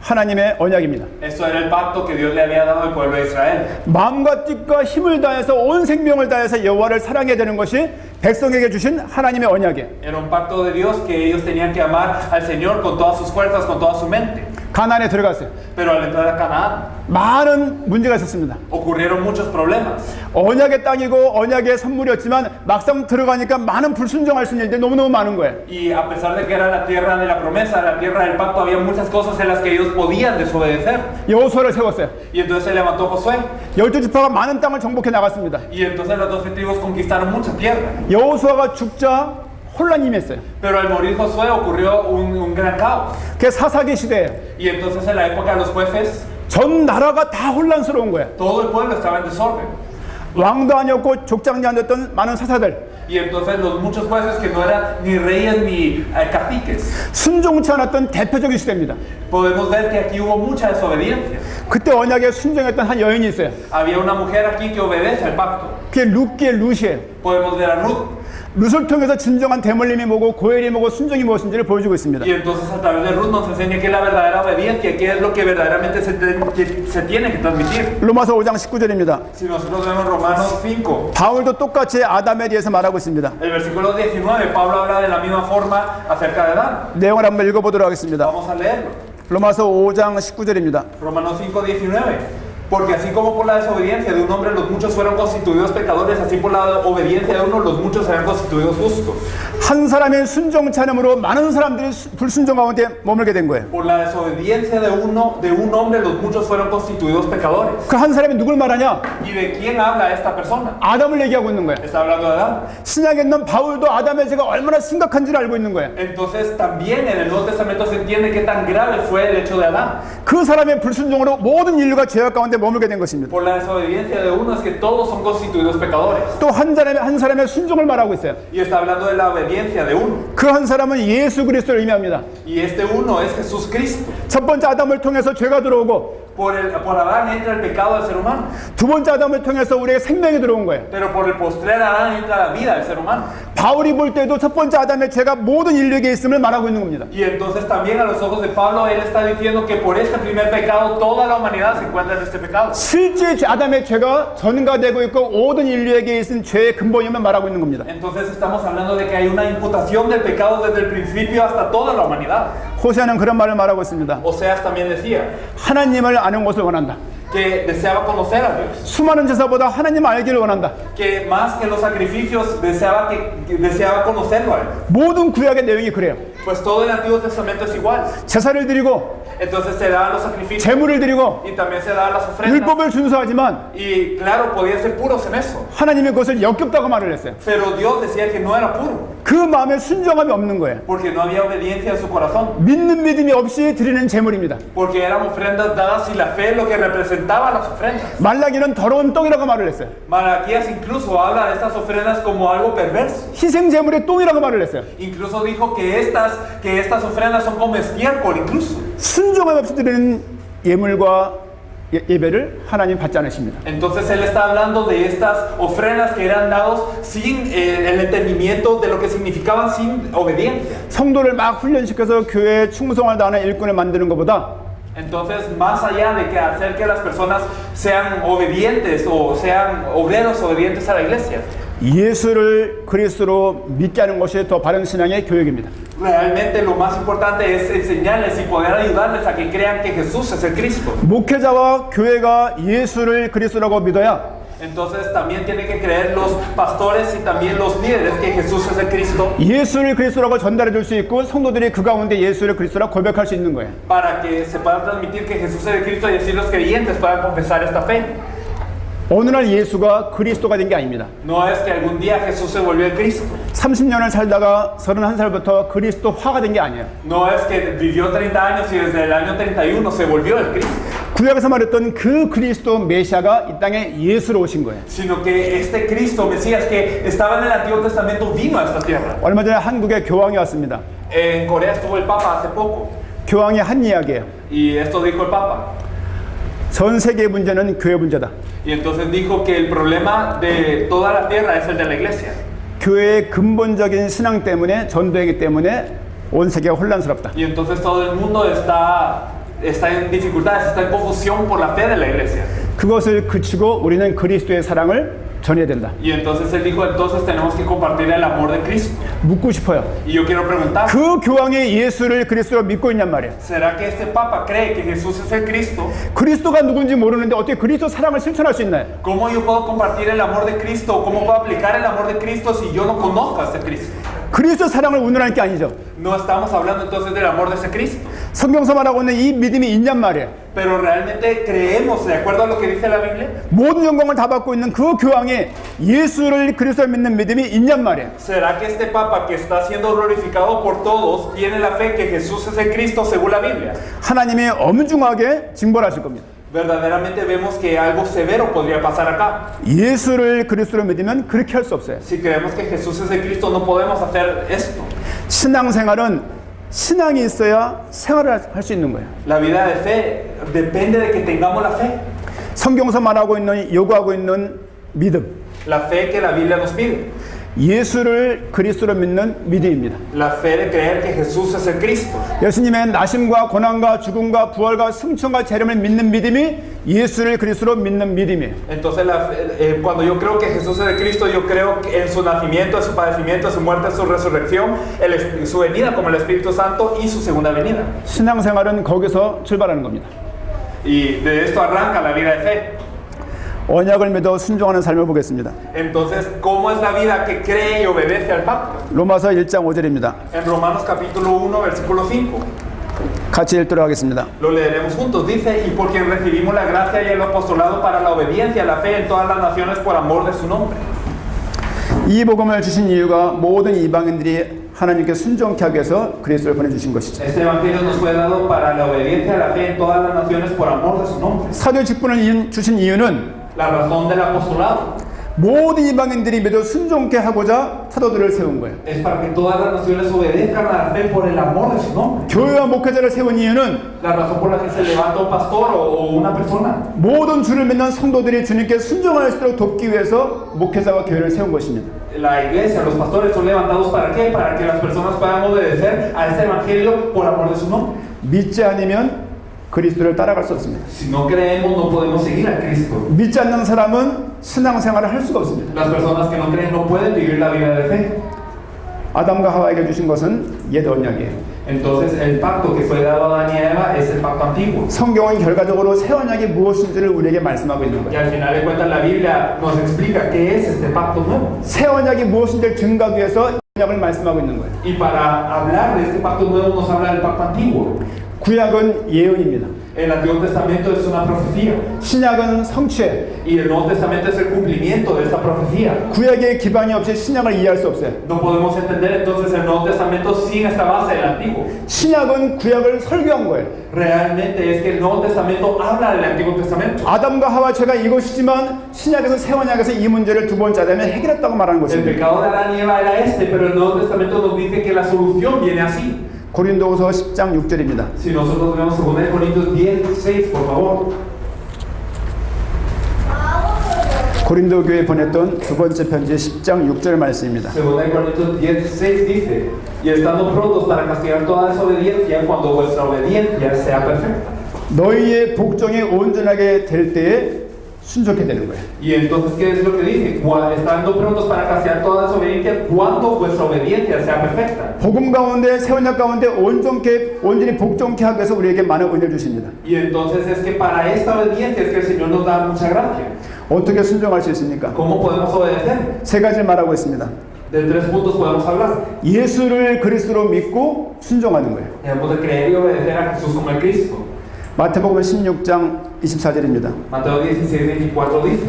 하나님의 언약입니다. Esto era el pacto que Dios le había dado al pueblo de Israel. 마음과 뜻과 힘을 다해서 온 생명을 다해서 여호와를 사랑해야 되는 것이 백성에게 주신 하나님의 언약이에요. Era un pacto de Dios que ellos tenían que amar al Señor con todas sus fuerzas, con toda su mente. 가나안에 들어갔어요. Pero al entrar a Canaán 많은 문제가 있었습니다. ocurrieron muchos problemas. 언약의 땅이고 언약의 선물이었지만 막상 들어가니까 많은 불순종할 수 있는 일들이 너무너무 많은 거예요. Y a pesar de que era la tierra de la promesa, la tierra del pacto, había muchas cosas en las que ellos podían desobedecer. 여호수아를 세웠어요. Y entonces se levantó Josué. 12지파가 많은 땅을 정복해 나갔습니다. Y entonces las 12 tribus conquistaron mucha tierra. 여호수아가 죽자 혼란이 임했어요. Pero al morir Josué ocurrió un gran caos. 그게 사사기 시대예요. Y entonces en la época de los jueces, 전 나라가 다 혼란스러운 거예요. todo el pueblo estaba en desorden. 왕도 아니었고 족장이 아니었던 많은 사사들, Y entonces los muchos jueces que no eran ni reyes ni caciques. 순종치 않았던 대표적인 시대입니다. Podemos ver que aquí hubo mucha desobediencia. 그때 언약에 순종했던 한 여인이 있어요. Había una mujer aquí que obedece al pacto. 그게 룻기의 룻이에요. Podemos ver a Ruth. 룻을 통해서 진정한 대물림이 뭐고 고엘이 뭐고 순종이 무엇인지를 보여주고 있습니다. Y entonces a través de Ruth nos enseña qué es la verdadera obediencia, qué es lo que verdaderamente se tiene que transmitir. 로마서 5장 19절입니다. Si nosotros vemos Romanos 5, 바울도 똑같이 아담에 대해서 말하고 있습니다. el versículo 19, Pablo habla de la misma forma acerca de Adán. 내용을 한번 읽어보도록 하겠습니다. Vamos a leerlo. 로마서 5장 19절입니다. Romanos 5, 19. Porque así como por la desobediencia de un hombre los muchos fueron constituidos pecadores, así por la obediencia de uno los muchos serán constituidos justos. 한 사람의 순종치 않음으로 많은 사람들이 불순종 가운데 머물게 된 거예요. Por la desobediencia de un hombre los muchos fueron constituidos pecadores. 그 한 사람이 누굴 말하냐? ¿Y de quién habla esta persona? 아담을 얘기하고 있는 거예요. Está hablando de Adán. 신약에 있는 바울도 아담의 죄가 얼마나 심각한지를 알고 있는 거예요. Entonces también en el Nuevo Testamento se entiende qué tan grave fue el hecho de Adán. 그 사람의 불순종으로 모든 인류가 죄악 가운데 머물게 된 것입니다. Por la desobediencia de uno es que todos son constituidos pecadores. 또 한 사람의 순종을 말하고 있어요. Y está hablando de la obediencia de uno. 그 한 사람은 예수 그리스도를 의미합니다. Y este uno es Jesús Cristo. 첫 번째 아담을 통해서 죄가 들어오고 Por Adán entra el pecado del ser humano. 두 번째 아담을 통해서 우리의 생명이 들어온 거예요. Pero por el postrer Adán entra la vida del ser humano. 바울이 볼 때도 첫 번째 아담의 죄가 모든 인류에게 있음을 말하고 있는 겁니다. Y entonces también a los ojos de Pablo él está diciendo que por este primer pecado toda la humanidad se encuentra en este pecado. 실제 아담의 죄가 전가되고 있고 모든 인류에게 있은 죄의 근본임을 말하고 있는 겁니다. Entonces estamos hablando de que hay una imputación del pecado desde el principio hasta toda la humanidad. 호세아는 그런 말을 말하고 있습니다. Oseas también decía 하나님을 아는 것을 원한다. que deseaba conocer a Dios. 수많은 제사보다 하나님 알기를 원한다. Que más que los sacrificios deseaba conocerlo a él. 모든 구약의 내용이 그래요. Pues todo el Antiguo Testamento es igual. 제사를 드리고 Entonces se daban los sacrificios 제물을 드리고 y también se daban las ofrendas. 율법을 준수하지만 Y claro, podían ser puros en eso. 하나님이 그것을 역겹다고 말을 했어요. Pero Dios decía que no era puro. 그 마음에 순종함이 없는 거예요. Porque no había obediencia en su corazón. 믿는 믿음이 없이 드리는 제물입니다. Porque eran ofrendas dadas sin la fe, lo que representaba las ofrendas. 말라기는 더러운 떡이라고 말을 했어요. Malaquías incluso habla de estas ofrendas como algo perverso. 희생 제물의 똥이라고 말을 했어요. Incluso dijo que estas ofrendas son como estiércol incluso. 순종함 없이 드리는 예물과 예배를 하나님 받지 않으십니다. Entonces él está hablando de estas ofrendas que eran dados sin el entendimiento de lo que significaban sin obediencia. 성도를 막 훈련시켜서 교회에 충성을 다하는 일꾼을 만드는 것보다 Entonces, más allá de que hacer que las personas sean obedientes o sean obreros obedientes a la iglesia, 예수를 그리스도로 믿게 하는 것이 더 바른 신앙의 교육입니다. realmente lo más importante es enseñarles y poder ayudarles a que crean que Jesús es el Cristo. 목회자와 교회가 예수를 그리스도라고 믿어야 Entonces también tienen que creer los pastores y también los líderes que Jesús es el Cristo 예수를 그리스도라고 전달해 줄 수 있고 성도들이 그 가운데 예수를 그리스도라고 고백할 수 있는 거예요. para que se puedan transmitir que Jesús es el Cristo y así los creyentes puedan confesar esta fe. 어느 날 예수가 그리스도가 된 게 아닙니다. No es que algún día Jesús se volvió el Cristo. 30년을 살다가 31살부터 그리스도화가 된 게 아니에요. No es que vivió 30 años y desde el año 31 se volvió el Cristo. 구약에서 말했던 그 그리스도 메시아가 이 땅에 예수로 오신 거예요. Sino que este Cristo, Mesías, que estaba en el Antiguo Testamento, vino a esta tierra. 얼마 전에 한국에 교황이 왔습니다. En Corea estuvo el Papa hace poco. 교황이 한 이야기예요. Y esto dijo el Papa. 전 세계의 문제는 교회 문제다. Y entonces dijo que el problema de toda la tierra es el de la iglesia. 교회의 근본적인 신앙 때문에 전도하기 때문에 온 세계가 혼란스럽다. Y entonces todo el mundo está en dificultades, está en confusión por la fe de la iglesia. 그것을 그치고 우리는 그리스도의 사랑을 전해야 된다. Y entonces él dijo, entonces tenemos que compartir el amor de Cristo. 묻고 싶어요. Y yo quiero preguntar, 그 교황이 예수를 그리스도로 믿고 있냔 말이에요. ¿será que este Papa cree que Jesús es el Cristo? 그리스도가 누군지 모르는데 어떻게 그리스도 사랑을 실천할 수 있나요? ¿Cómo yo puedo compartir el amor de Cristo? ¿Cómo puedo aplicar el amor de Cristo si yo no conozco a ese Cristo? 그리스도 사랑을 운운하는 게 아니죠. No estamos hablando entonces del amor de ese Cristo. 성경서 말하고 있는 이 믿음이 있냔 말이에요. Pero realmente creemos, de acuerdo a lo que dice la Biblia, 모든 영광을 다 받고 있는 그 교황이 예수를 그리스도로 믿는 믿음이 있냔 말이에요. ¿será que este Papa que está siendo glorificado por todos tiene la fe que Jesús es el Cristo según la Biblia? 하나님이 엄중하게 징벌하실 겁니다. Verdaderamente vemos que algo severo podría pasar acá. 예수를 그리스도로 믿으면 그렇게 할 수 없어요. Si creemos que Jesús es el Cristo, no podemos hacer esto. 신앙생활은 신앙이 있어야 생활을 할 수 있는 거예요. La vida de fe depende de que tengamos la fe. 성경서 말하고 있는 요구하고 있는 믿음, La fe que la Biblia nos pide. 예수를 그리스도로 믿는 믿음입니다. La fe de creer que Jesús es el Cristo. 예수님의 나심과 고난과 죽음과 부활과 승천과 재림을 믿는 믿음이 예수를 그리스도로 믿는 믿음이에요. Entonces, cuando yo creo que Jesús es el Cristo, yo creo que en su nacimiento, en su padecimiento, en su muerte, en su resurrección, su venida como el Espíritu Santo y su segunda venida. 신앙생활은 거기서 출발하는 겁니다. Y de esto arranca la vida de fe. 언약을 믿어 순종하는 삶을 보겠습니다. Entonces, ¿cómo es la vida que cree y obedece al pacto? 로마서 1장 5절입니다. En Romanos capítulo 1, versículo 5. 같이 읽도록 하겠습니다. Lo leeremos juntos. Dice, y por quien recibimos la gracia y el apostolado para la obediencia, la fe en todas las naciones por amor de su nombre. 이 복음을 주신 이유가 모든 이방인들이 하나님께 순종케 하기 위해서 그리스도를 보내주신 것이죠. Este evangelio nos fue dado para la obediencia, la fe en todas las naciones por amor de su nombre. 사도 직분을 주신 이유는 La razón del apostolado 모든 이방인들이 믿어 순종케 하고자 사도들을 세운 거예요. es para que todas las naciones obedezcan a la fe por el amor de su nombre. 교회와 목회자를 세운 이유는 La razón por la que se levanta un pastor o una persona 모든 주를 믿는 성도들이 주님께 순종할 수 있도록 돕기 위해서 목회자와 교회를 세운 것입니다. La iglesia, los pastores son levantados ¿para qué? Para que las personas puedan obedecer a este evangelio por amor de su nombre. 믿지 않으면 그리스도를 따라갈 수 없습니다. Si no creemos, no podemos seguir a Cristo. 믿지 않는 사람은 신앙생활을 할 수가 없습니다. Las personas que no creen no pueden vivir la vida de fe. 아담과 하와에게 주신 것은 옛 언약이에요. Entonces, el pacto que fue dado a Adán y a Eva es el pacto antiguo. 성경은 결과적으로 새 언약이 무엇인지를 우리에게 말씀하고 있는 Y 거예요. al final de cuentas, la Biblia nos explica qué es este pacto nuevo. 새 언약이 무엇인지를 증거하기 위해서 언약을 말씀하고 있는 거예요. Y para hablar de este pacto nuevo, nos habla del pacto antiguo. 구약은 예언입니다. El Antiguo Testamento es una profecía. 신약은 성취예요. Y el Nuevo Testamento es el cumplimiento de esta profecía. 구약의 기반이 없이 신약을 이해할 수 없어요. No podemos entender entonces el Nuevo Testamento sin esta base del Antiguo. 신약은 구약을 설교한 거예요. Realmente es que el Nuevo Testamento habla del Antiguo Testamento. 아담과 하와 죄가 이것이지만 신약에서 새 언약에서 이 문제를 두 번째 아담에 해결했다고 말하는 El 것입니다. pecado de Adán y Eva era este, pero el Nuevo Testamento nos dice que la solución viene así. 고린도후서 10장 6절입니다. Si nosotros vemos 2 Corintios 10:6, por favor. 고린도 교회에 보냈던 두 번째 편지 10장 6절 말씀입니다. 2 Corintios 10:6 dice, y estando prontos para castigar toda desobediencia cuando vuestra obediencia sea perfecta. 너희의 복종이 온전하게 될 때에 순종하게 되는 거예요. Y entonces, ¿qué es lo que dice? Estando prontos para castigar toda desobediencia cuando vuestra obediencia sea perfecta. 복음 가운데 새 언약 가운데 온전히 복종케 하기 위해서 우리에게 많은 은혜를 주십니다. Y entonces es que para esta obediencia es que el Señor nos da mucha gracia. 어떻게 순종할 수 있습니까? ¿Cómo podemos obedecer? 세 가지를 말하고 있습니다. De 3 puntos podemos hablar. 예수를 그리스도로 믿고 순종하는 거예요. Debemos de creer y obedecer a Jesús como el Cristo. 마태복음 16장 24절입니다. Mateo 16:24 dice.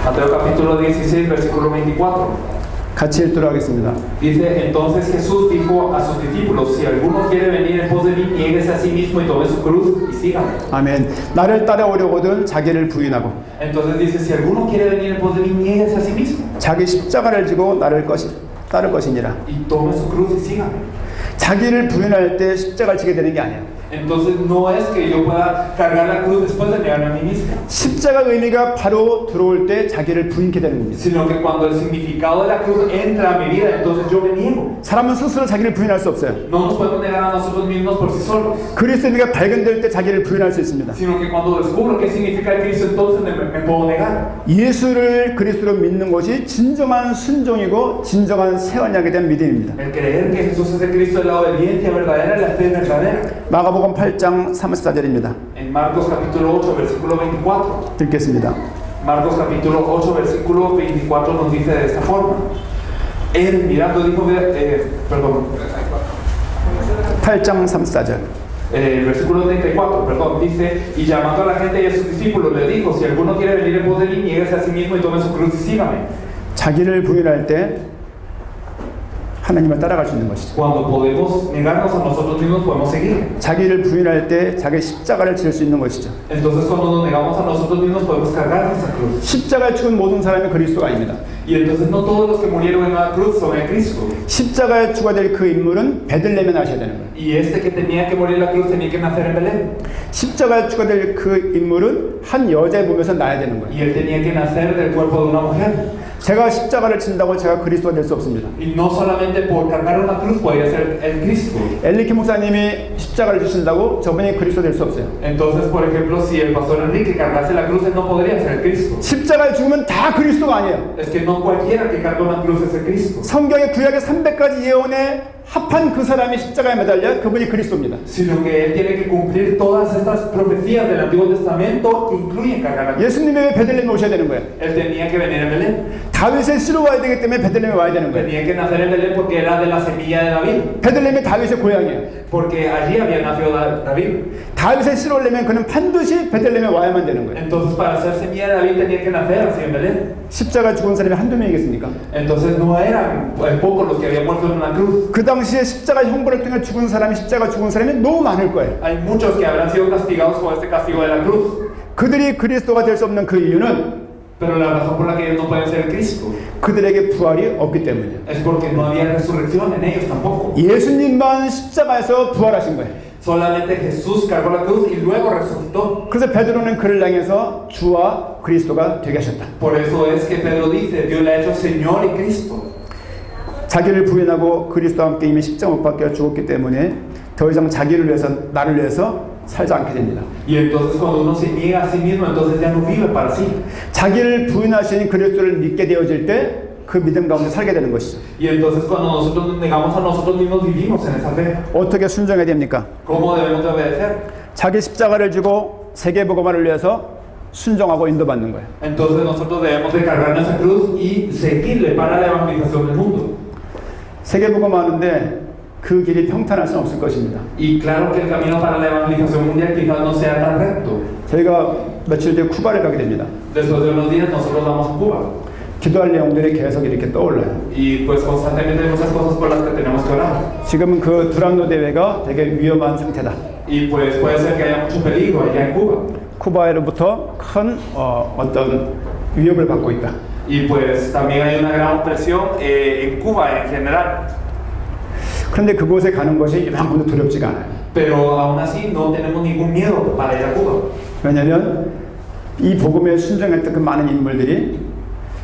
Mateo capítulo 16, versículo 24. 같이 읽도록 하겠습니다. Dice, entonces Jesús dijo a sus discípulos, si alguno quiere venir en pos de mí, niéguese a sí mismo y tome su cruz y sígame. 아멘. 나를 따라오려거든 자기를 부인하고 Entonces dice, si alguno quiere venir en pos de mí, niéguese a sí mismo 자기 십자가를 지고 따를 것이니라. y tome su cruz y sígame. 자기를 부인할 때 십자가를 지게 되는 게 아니에요. Entonces no es que yo pueda cargar la cruz después de negarme a mí mismo, 십자가 의미가 바로 들어올 때 자기를 부인케 되는 겁니다. sino que cuando el significado de la cruz entra a mi vida, entonces yo me niego. 사람은 스스로 자기를 부인할 수 없어요. No nos podemos negar a nosotros mismos por sí solos, 그리스도 의미가 발견될 때 자기를 부인할 수 있습니다. sino que cuando descubro qué significa el Cristo, entonces me puedo negar. 예수를 그리스도로 믿는 것이 진정한 순종이고 진정한 새 언약에 대한 믿음입니다. El creer que Jesús es el Cristo es la obediencia verdadera, la fe verdadera. 마가복음 8장 34절입니다. En Marcos capítulo 8, versículo 24. 듣겠습니다. Marcos capítulo 8, versículo 24 nos dice de esta forma. Él mirando dijo, perdón, 8장 34절. el versículo 34, perdón, dice, y llamando a la gente y a sus discípulos le dijo, si alguno quiere venir en pos de mí, niéguese a sí mismo y tome su cruz y sígame. 자기를 부인할 때 하나님을 따라갈 수 있는 것이죠. Cuando podemos negarnos a nosotros mismos, podemos seguir. 자기를 부인할 때 자기 십자가를 질 수 있는 것이죠. Entonces cuando nos negamos a nosotros mismos, podemos cargar nuestra cruz. 십자가에 죽은 모든 사람이 그리스도가 아닙니다. Y entonces no todos los que murieron en la cruz son el Cristo. 십자가에 죽어야 될 그 인물은 베들레헴에 나셔야 되는 거예요. Y este que tenía que morir en la cruz tenía que nacer en Belén. 십자가에 죽어야 될 그 인물은 한 여자의 몸에서 나야 되는 거예요. Y él tenía que nacer del cuerpo de una mujer. 제가 십자가를 진다고 제가 그리스도가 될 수 없습니다. Y no solamente por cargar una cruz podía ser el Cristo. 엘리키 목사님이 십자가를 주신다고 저분이 그리스도 될 수 없어요. Entonces, por ejemplo, si el pastor Enrique cargase la cruz, él no podría ser el Cristo. 십자가에 죽으면 다 그리스도가 아니에요. Es que no cualquiera que carga una cruz es el Cristo. 성경의 구약의 300가지 예언에 합한 그 사람이 십자가에 매달려 그분이 그리스도입니다. sino que Él tiene que cumplir todas estas profecías del Antiguo Testamento que incluyen cargar la cruz. 예수님이 왜 베들레헴에 오셔야 되는 거예요? Él tenía que venir en Belén. 다윗의 씨로 와야 되기 때문에 베들레헴에 와야 되는 거예요. Tenía que nacer en Belén porque era de la semilla de David. 베들레헴이 다윗의 고향이에요. Porque allí había nacido David. 다윗의 씨로 오려면 그는 반드시 베들레헴에 와야만 되는 거예요. Entonces, para ser semilla de David tenía que nacer así en Belén. 십자가 죽은 사람이 한두 명이겠습니까? Entonces, no eran pocos los que habían muerto en una cruz. 그 당시에 십자가 형벌을 통해 죽은 사람이 십자가 죽은 사람이 너무 많을 거예요. Hay muchos que habrán sido castigados por este castigo de la cruz. 그들이 그리스도가 될 수 없는 그 이유는 Pero la razón por la que ellos no pueden ser Cristo 그들에게 부활이 없기 때문이에요. es porque no había resurrección en ellos tampoco. 예수님만 십자가에서 부활하신 거예요. Solamente Jesús cargó la cruz y luego resucitó. 그래서 베드로는 그를 향해서 주와 그리스도가 되게 하셨다. Por eso es que Pedro dice, Dios le ha hecho Señor y Cristo. 자기를 부인하고 그리스도와 함께 이미 십자가 못 박혀 죽었기 때문에 더 이상 자기를 위해서 나를 위해서 살지 않게 됩니다. Y entonces cuando uno se niega a sí mismo, entonces ya no vive para sí. 자기를 부인하신 그리스도를 믿게 되어질 때 그 믿음 가운데 살게 되는 것이죠. Y entonces cuando nosotros nos negamos a nosotros mismos, vivimos en esa fe. 어떻게 순종해야 됩니까? ¿Cómo debemos de obedecer? 자기 십자가를 지고 세계복음화를 위해서 순종하고 인도받는 거예요. Entonces nosotros debemos de cargar nuestra cruz y seguirle para la evangelización del mundo. 세계복음화하는데 그 길이 평탄할 수는 없을 것입니다. Y claro que el camino para la evangelización mundial quizás no sea tan recto. 저희가 며칠 뒤에 쿠바를 가게 됩니다. Después de unos días nosotros vamos a Cuba. 기도할 내용들이 계속 이렇게 떠올라요. Y pues constantemente hay muchas cosas por las que tenemos que orar. 지금은 그 두란노 대회가 되게 위험한 상태다. Y pues puede ser que haya mucho peligro allá en Cuba. 쿠바로부터 큰 어떤 위협을 받고 있다. Y pues también hay una gran presión en Cuba en general. 그런데 그곳에 가는 것이 이만큼도 두렵지가 않아요. Pero aún así no tenemos ningún miedo para ir a Cuba. 왜냐하면 이 복음에 순종했던 그 많은 인물들이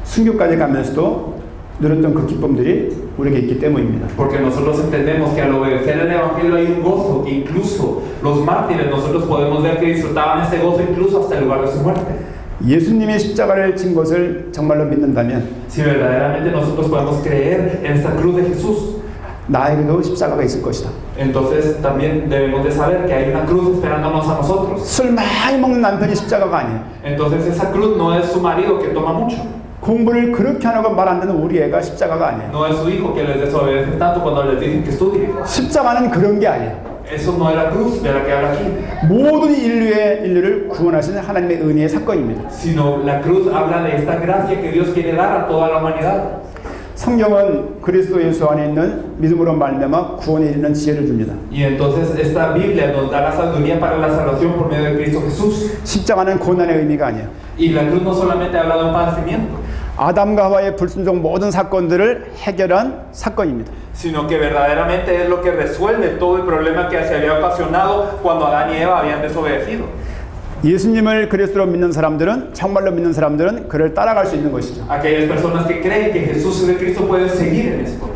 순교까지 가면서도 누렸던 그 기쁨들이 우리에게 있기 때문입니다. Porque nosotros entendemos que al obedecer el Evangelio hay un gozo que incluso los mártires nosotros podemos ver que disfrutaban ese gozo incluso hasta el lugar de su muerte. 예수님이 십자가를 진 것을 정말로 믿는다면 Si verdaderamente nosotros podemos creer en esta cruz de Jesús, 나에게도 십자가가 있을 것이다. entonces también debemos de saber que hay una cruz esperándonos a nosotros. 술 많이 먹는 남편이 십자가가 아니에요. Entonces esa cruz no es su marido que toma mucho. 공부를 그렇게 안 하고 말 안 듣는 우리 애가 십자가가 아니에요. No es su hijo que les desobedece tanto cuando les dicen que estudien. 십자가는 그런 게 아니에요. Eso no es la cruz de la que habla aquí. 모든 인류를 구원하시는 하나님의 은혜의 사건입니다. Sino la cruz habla de esta gracia que Dios quiere dar a toda la humanidad. 성경은 그리스도 예수 안에 있는 믿음으로 말미암아 구원에 이르는 지혜를 줍니다. Y entonces esta Biblia nos da la sabiduría para la salvación por medio de Cristo Jesús. 십자가는 고난의 의미가 아니에요. Y la cruz no solamente habla de un padecimiento, 아담과 하와의 불순종 모든 사건들을 해결한 사건입니다. sino que verdaderamente es lo que resuelve todo el problema que se había ocasionado cuando Adán y Eva habían desobedecido. 예수님을 그리스도로 믿는 사람들은 정말로 믿는 사람들은 그를 따라갈 수 있는 것이죠. Aquellas personas que creen que Jesús es el Cristo pueden seguir en esto.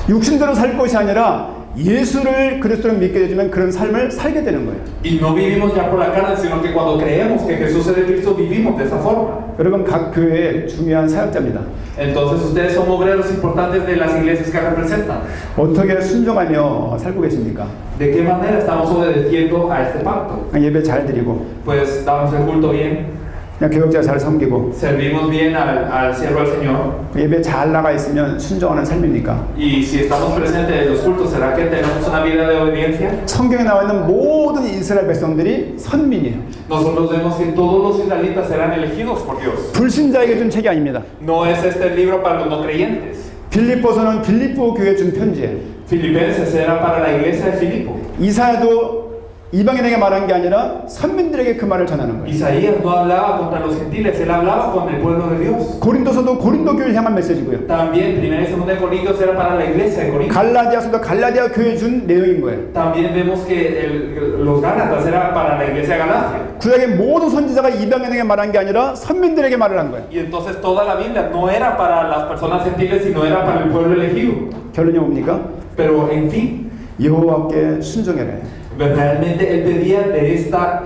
육신대로 살 것이 아니라 예수를 그리스도로 믿게 되면 그런 삶을 살게 되는 거예요. Y no vivimos ya por la carne, sino que cuando creemos que Jesús es el Cristo vivimos de esa forma. 여러분 각 교회의 중요한 사역자입니다. Entonces ustedes son obreros importantes de las iglesias que representan. 어떻게 순종하며 살고 계십니까? ¿De qué manera estamos obedeciendo a este pacto? 예배 잘 드리고 Pues damos el culto bien, 그냥 교역자 잘 섬기고 servimos bien al siervo del Señor. 예배 잘 나가 있으면 순종하는 삶입니까? Y si estamos presentes en los cultos, ¿será que tenemos una vida de obediencia? 성경에 나와 있는 모든 이스라엘 백성들이 선민이에요. Nosotros vemos que todos los israelitas serán elegidos por Dios. 불신자에게 준 책이 아닙니다. No es este el libro para los no creyentes. 빌립보서는 빌립보 교회 준 편지예요. Filipenses era para la iglesia de Filipo. 이사야도 이방인에게 말한 게 아니라 선민들에게 그 말을 전하는 거예요. Isaías no hablaba contra los gentiles, él hablaba con el pueblo de Dios. 고린도서도 고린도 교회를 향한 메시지고요. También, primera y segunda de Corintios era para la iglesia de Corinto. 갈라디아서도 갈라디아 교회 준 내용인 거예요. También vemos que los Gálatas era para la iglesia de Galacia. 구약의 모든 선지자가 이방인에게 말한 게 아니라 선민들에게 말을 한 거예요. Y entonces toda la Biblia no era para las personas gentiles, sino era para el pueblo elegido. 결론이 뭡니까? Pero en fin, 여호와께 순종해라. realmente él pedía de esta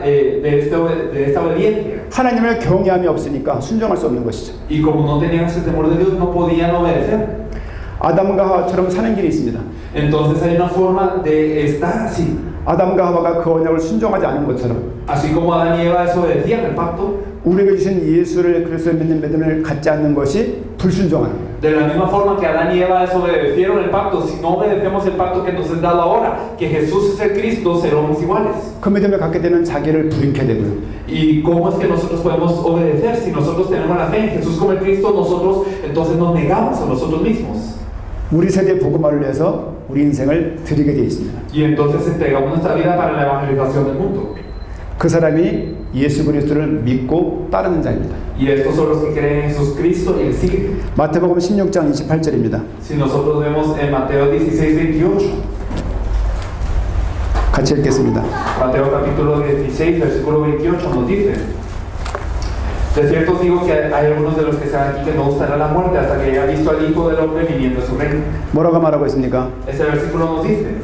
obediencia. 하나님을 경외함이 없으니까 순종할 수 없는 것이죠. Y como no tenían ese temor de Dios, no podían obedecer. 아담과 하와처럼 사는 길이 있습니다. Entonces hay una forma de estar así. 아담과 하와가 그 언약을 순종하지 않은 것처럼 Así como Adán y Eva desobedecían el pacto, 우리에게 주신 예수를 그리스도의 믿는 믿음을 갖지 않는 것이 불순종하는 거예요. de la misma forma que Adán y Eva desobedecieron el pacto, si no obedecemos el pacto que nos es dado ahora, que Jesús es el Cristo, seremos iguales. 그 믿음을 갖게 되는 자기를 부인케 되고요. ¿Y cómo es que nosotros podemos obedecer? Si nosotros tenemos la fe en Jesús como el Cristo, nosotros entonces nos negamos a nosotros mismos. 우리 세대 복음화를 위해서 우리 인생을 드리게 되어 있습니다. Y entonces entregamos nuestra vida para la evangelización del mundo. 그 사람이 예수 그리스도를 믿고 따르는 자입니다. Y estos son los que creen en Jesús Cristo y le siguen. 마태복음 16장 28절입니다. Si nosotros vemos en Mateo 16:28, 같이 읽겠습니다. Mateo capítulo 16, versículo 28 nos dice: de cierto os digo que hay algunos de los que están aquí que no gustará la muerte hasta que haya visto al Hijo del Hombre viniendo en su reino. 뭐라고 말하고 있습니까? Este versículo nos dice: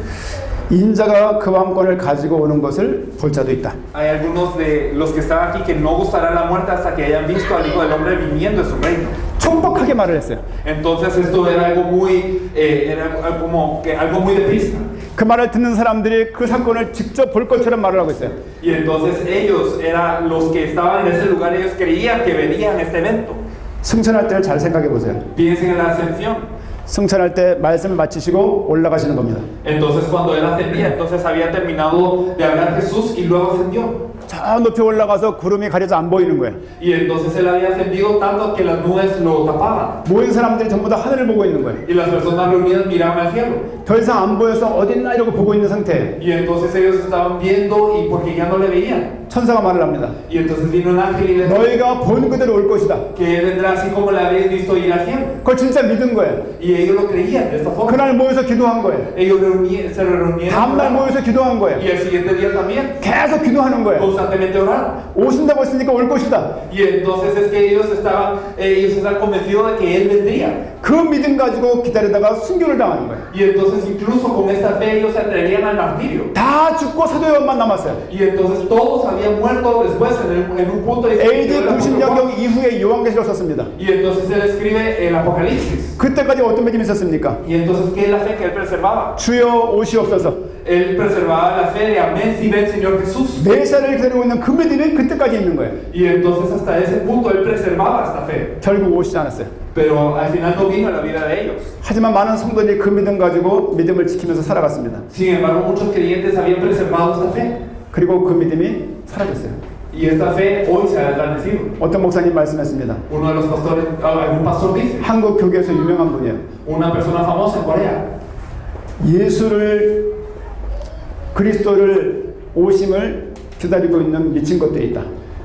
인자가 그 왕권을 가지고 오는 것을 볼 자도 있다. hay algunos de los que están aquí que no gustará la muerte hasta que hayan visto al Hijo del Hombre viniendo en su reino. 촉박하게 말을 했어요. Entonces esto era algo muy, como que algo muy deprisa. 그 말을 듣는 사람들이 그 사건을 직접 볼 것처럼 말을 하고 있어요. Y entonces ellos eran los que estaban en ese lugar, ellos creían que verían este evento. 승천할 때를 잘 생각해 보세요. Piensen en la ascensión. 승천할 때 말씀을 마치시고 올라가시는 겁니다. Entonces cuando él ascendía, entonces había terminado de hablar Jesús y luego ascendió. 저 높이 올라가서 구름이 가려서 안 보이는 거예요. Y entonces él había ascendido tanto que las nubes lo tapaban. 모인 사람들이 전부 다 하늘을 보고 있는 거예요. Y las personas reunidas miraban al cielo. 더 이상 안 보여서 어딨나 이러고 보고 있는 상태예요. Y entonces ellos estaban viendo y porque ya no le veían. 천사가 말을 합니다. Y entonces vino un ángel y les dijo 너희가 본 그대로 올 것이다. que él vendrá así como le habéis visto ir al cielo. 그걸 진짜 믿은 거예요. Y ellos lo creían de esta forma. 그날 모여서 기도한 거예요. Ellos se reunieron. 다음날 모여서 기도한 거예요. Y el siguiente día también. 계속 기도하는 거예요. Constantemente oraron. 오신다고 했으니까 올 것이다. Y entonces es que ellos estaban convencidos de que él vendría. 그 믿음 가지고 기다리다가 순교를 당하는 거예요. Y entonces incluso con esta fe ellos se atrevían al martirio. 다 죽고 사도 요한만 남았어요. Y entonces todos habían muerto después en un punto de AD 90년경 이후에 요한계시를 썼습니다. Y entonces él escribe el Apocalipsis. 그때까지 어떤 믿음이 있었습니까? Y entonces ¿qué es la fe que él preservaba? 주여 오시옵소서. Él preservaba la fe de amén si ven Señor Jesús. 메시아를 기다리고 있는 그 믿음이 그때까지 있는 거예요. Y entonces hasta ese punto él preservaba esta fe. 결국 오시지 않았어요. Pero al final no vino en la vida de ellos. 하지만 많은 성도들이 그 믿음 가지고 믿음을 지키면서 살아갔습니다. Sin embargo, muchos creyentes habían preservado esta fe. 그리고 그 믿음이 사라졌어요. Y esta fe hoy se ha desvanecido. 어떤 목사님 말씀했습니다. Uno de los pastores, algún pastor dice, 한국 교계에서 유명한 분이에요. una persona famosa en Corea, 예수를 그리스도를 오심을 기다리고 있는 미친 것들이 있다.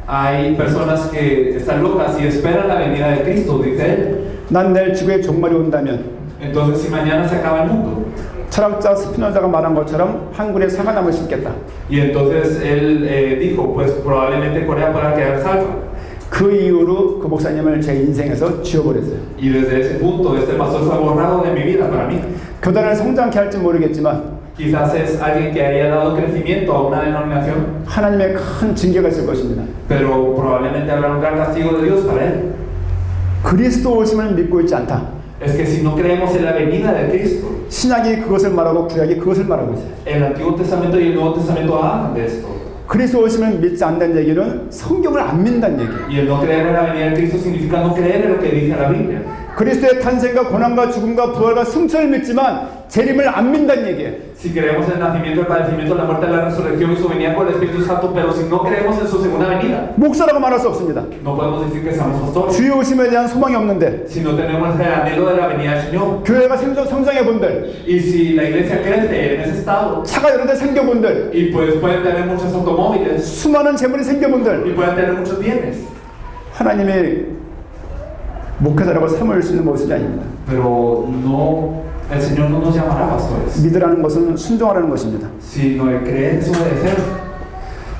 hay personas que están locas y esperan la venida de Cristo, dice él. 난 내일 지구의 종말이 온다면 Entonces, si mañana se acaba el mundo. 철학자 스피노자가 말한 것처럼 한글에 사과나무를 심겠다. Y entonces él dijo, pues probablemente Corea pueda quedar salva. 그 이후로 그 목사님을 제 인생에서 지워버렸어요. Y desde ese punto, este pastor fue borrado de mi vida para mí. 교단을 성장케 할지 모르겠지만 Quizás es alguien que haya dado crecimiento a una denominación, 하나님의 큰 징계가 있을 것입니다. pero probablemente habrá un gran castigo de Dios para él. 그리스도 오심을 믿고 있지 않다. Es que si no creemos en la venida de Cristo, 신약이 그것을 말하고 구약이 그것을 말하고 있어요. el Antiguo Testamento y el Nuevo Testamento hablan de esto. 그리스도 오심을 믿지 않는다는 얘기는 성경을 안 믿는다는 얘기예요. Y el no creer en la venida de Cristo significa no creer en lo que dice la Biblia. 그리스도의 탄생과 고난과 죽음과 부활과 승천을 믿지만 재림을 안 믿는다는 얘기예요. Si creemos en el nacimiento, el padecimiento, la muerte, la resurrección y su venida con el Espíritu Santo, pero si no creemos en su segunda venida, 목사라고 말할 수 없습니다. no podemos decir que seamos pastores. 주의 오심에 대한 소망이 없는데 Si no tenemos el anhelo de la venida del Señor, 교회가 성장해 본들, y si la iglesia crece en ese estado, 차가 여러 대 생겨 본들, y pues pueden tener muchos automóviles, 수많은 재물이 생겨 y 본들, pueden tener muchos bienes, 하나님의 목회자라고 삼을 수 있는 모습이 아닙니다. pero no, el Señor no nos llamará pastores, 믿으라는 것은 순종하라는 것입니다. sino el creer es obedecer.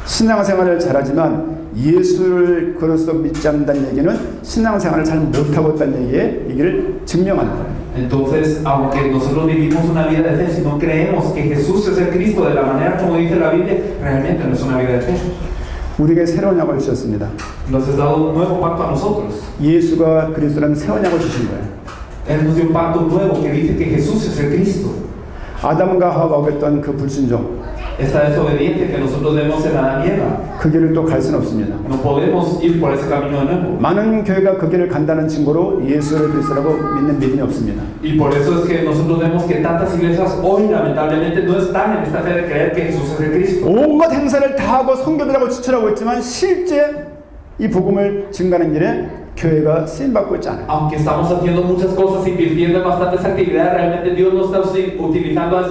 신앙생활을 잘하지만 예수를 그로서 믿지 않는다는 얘기는 신앙생활을 잘 못하고 있다는 얘기를 증명하는 거예요. Entonces, aunque nosotros vivimos una vida de fe, si no creemos que Jesús es el Cristo de la manera como dice la Biblia, realmente no es una vida de fe. 우리에게 새 언약을 주셨습니다. Nos has dado un nuevo pacto a nosotros. 예수가 그리스도라는 새 언약을 주신 거예요. Él nos dio un pacto nuevo que dice que Jesús es el Cristo. 아담과 하와가 어겼던 그 불순종, Esta desobediencia que nosotros vemos en Adán y Eva. 그 길을 또 갈 수는 없습니다. No podemos ir por ese camino de nuevo. 많은 교회가 그 길을 간다는 증거로 예수를 그리스도라고 믿는 믿음이 없습니다. Y por eso es que nosotros vemos que tantas iglesias hoy lamentablemente no están en esta fe de creer que Jesús es el Cristo. 온갖 행사를 다 하고 선교들하고 지출하고 있지만 실제 이 복음을 증가하는 일에 교회가 쓰임받고 있지 않아요. Aunque estamos haciendo muchas cosas, invirtiendo en bastantes actividades, realmente Dios no está utilizando a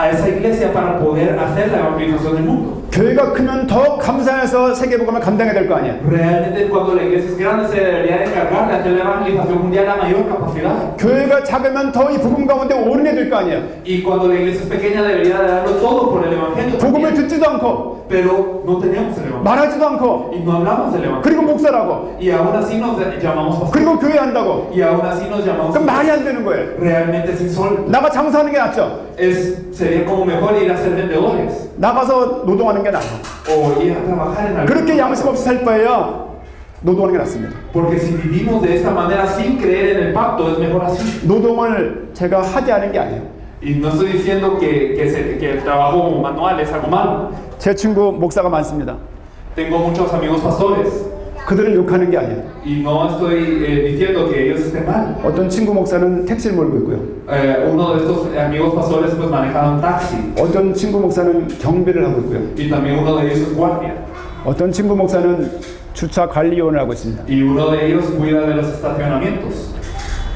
esa iglesia para poder hacer la evangelización del mundo. 교회가 크면 더 감사해서 세계복음을 감당해야 될 거 아니에요. Realmente cuando la iglesia es grande se debería encargar de hacer la evangelización mundial a mayor capacidad. 교회가 작으면 더 이 복음 가운데 올인해야 될 거 아니에요. Y cuando la iglesia es pequeña debería de darlo todo por el evangelio. 복음을 también. 듣지도 않고 Pero no tenemos el evangelio. 말하지도 않고 Y no hablamos del evangelio. 그리고 목사라고 Y aún así nos llamamos pastores. 그리고 교회 한다고 Y aún así nos llamamos. 그럼 말이 안 되는 거예요. Realmente sin sol. 나가 장사하는 게 낫죠. Sería como mejor ir a ser vendedores. 나가서 노동하는 게 나아. O ir a trabajar en algo. 그렇게 양심 없이 살 바에야 노동하는 게 낫습니다. Porque si vivimos de esta manera sin creer en el pacto, es mejor así. 노동을 제가 하지 않은 게 아니에요. Y no estoy diciendo que el trabajo manual es algo malo. 제 친구 목사가 많습니다. Tengo muchos amigos pastores. 그들을 욕하는 게 아니에요. Y no estoy diciendo que ellos estén mal. 어떤 친구 목사는 택시를 몰고 있고요. Uno de estos amigos pastores pues maneja un taxi. 어떤 친구 목사는 경비를 하고 있고요. Y también uno de ellos es guardia. 어떤 친구 목사는 주차 관리원을 하고 있습니다. Y uno de ellos cuida de los estacionamientos.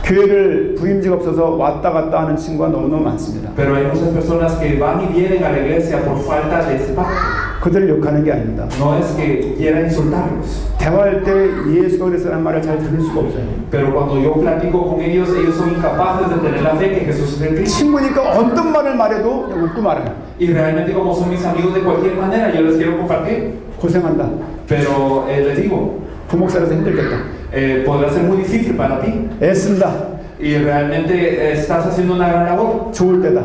교회를 부임지가 없어서 왔다 갔다 하는 친구가 너무너무 많습니다. Pero hay muchas personas que van y vienen a la iglesia por falta de ese pacto. 그들을 욕하는 게 아닙니다. No es que quiera insultarlos. 대화할 때 예수가 그리스도라는 말을 잘 들을 수가 없어요. Pero cuando yo platico con ellos, ellos son incapaces de tener la fe que Jesús es el Cristo. 친구니까 어떤 말을 말해도 웃고 말아요. Y realmente como son mis amigos de cualquier manera, yo les quiero compartir. 고생한다. Pero les digo, 부목사라서 힘들겠다. podrá ser muy difícil para ti. 애쓴다. Y realmente estás haciendo una gran labor. 좋을 때다.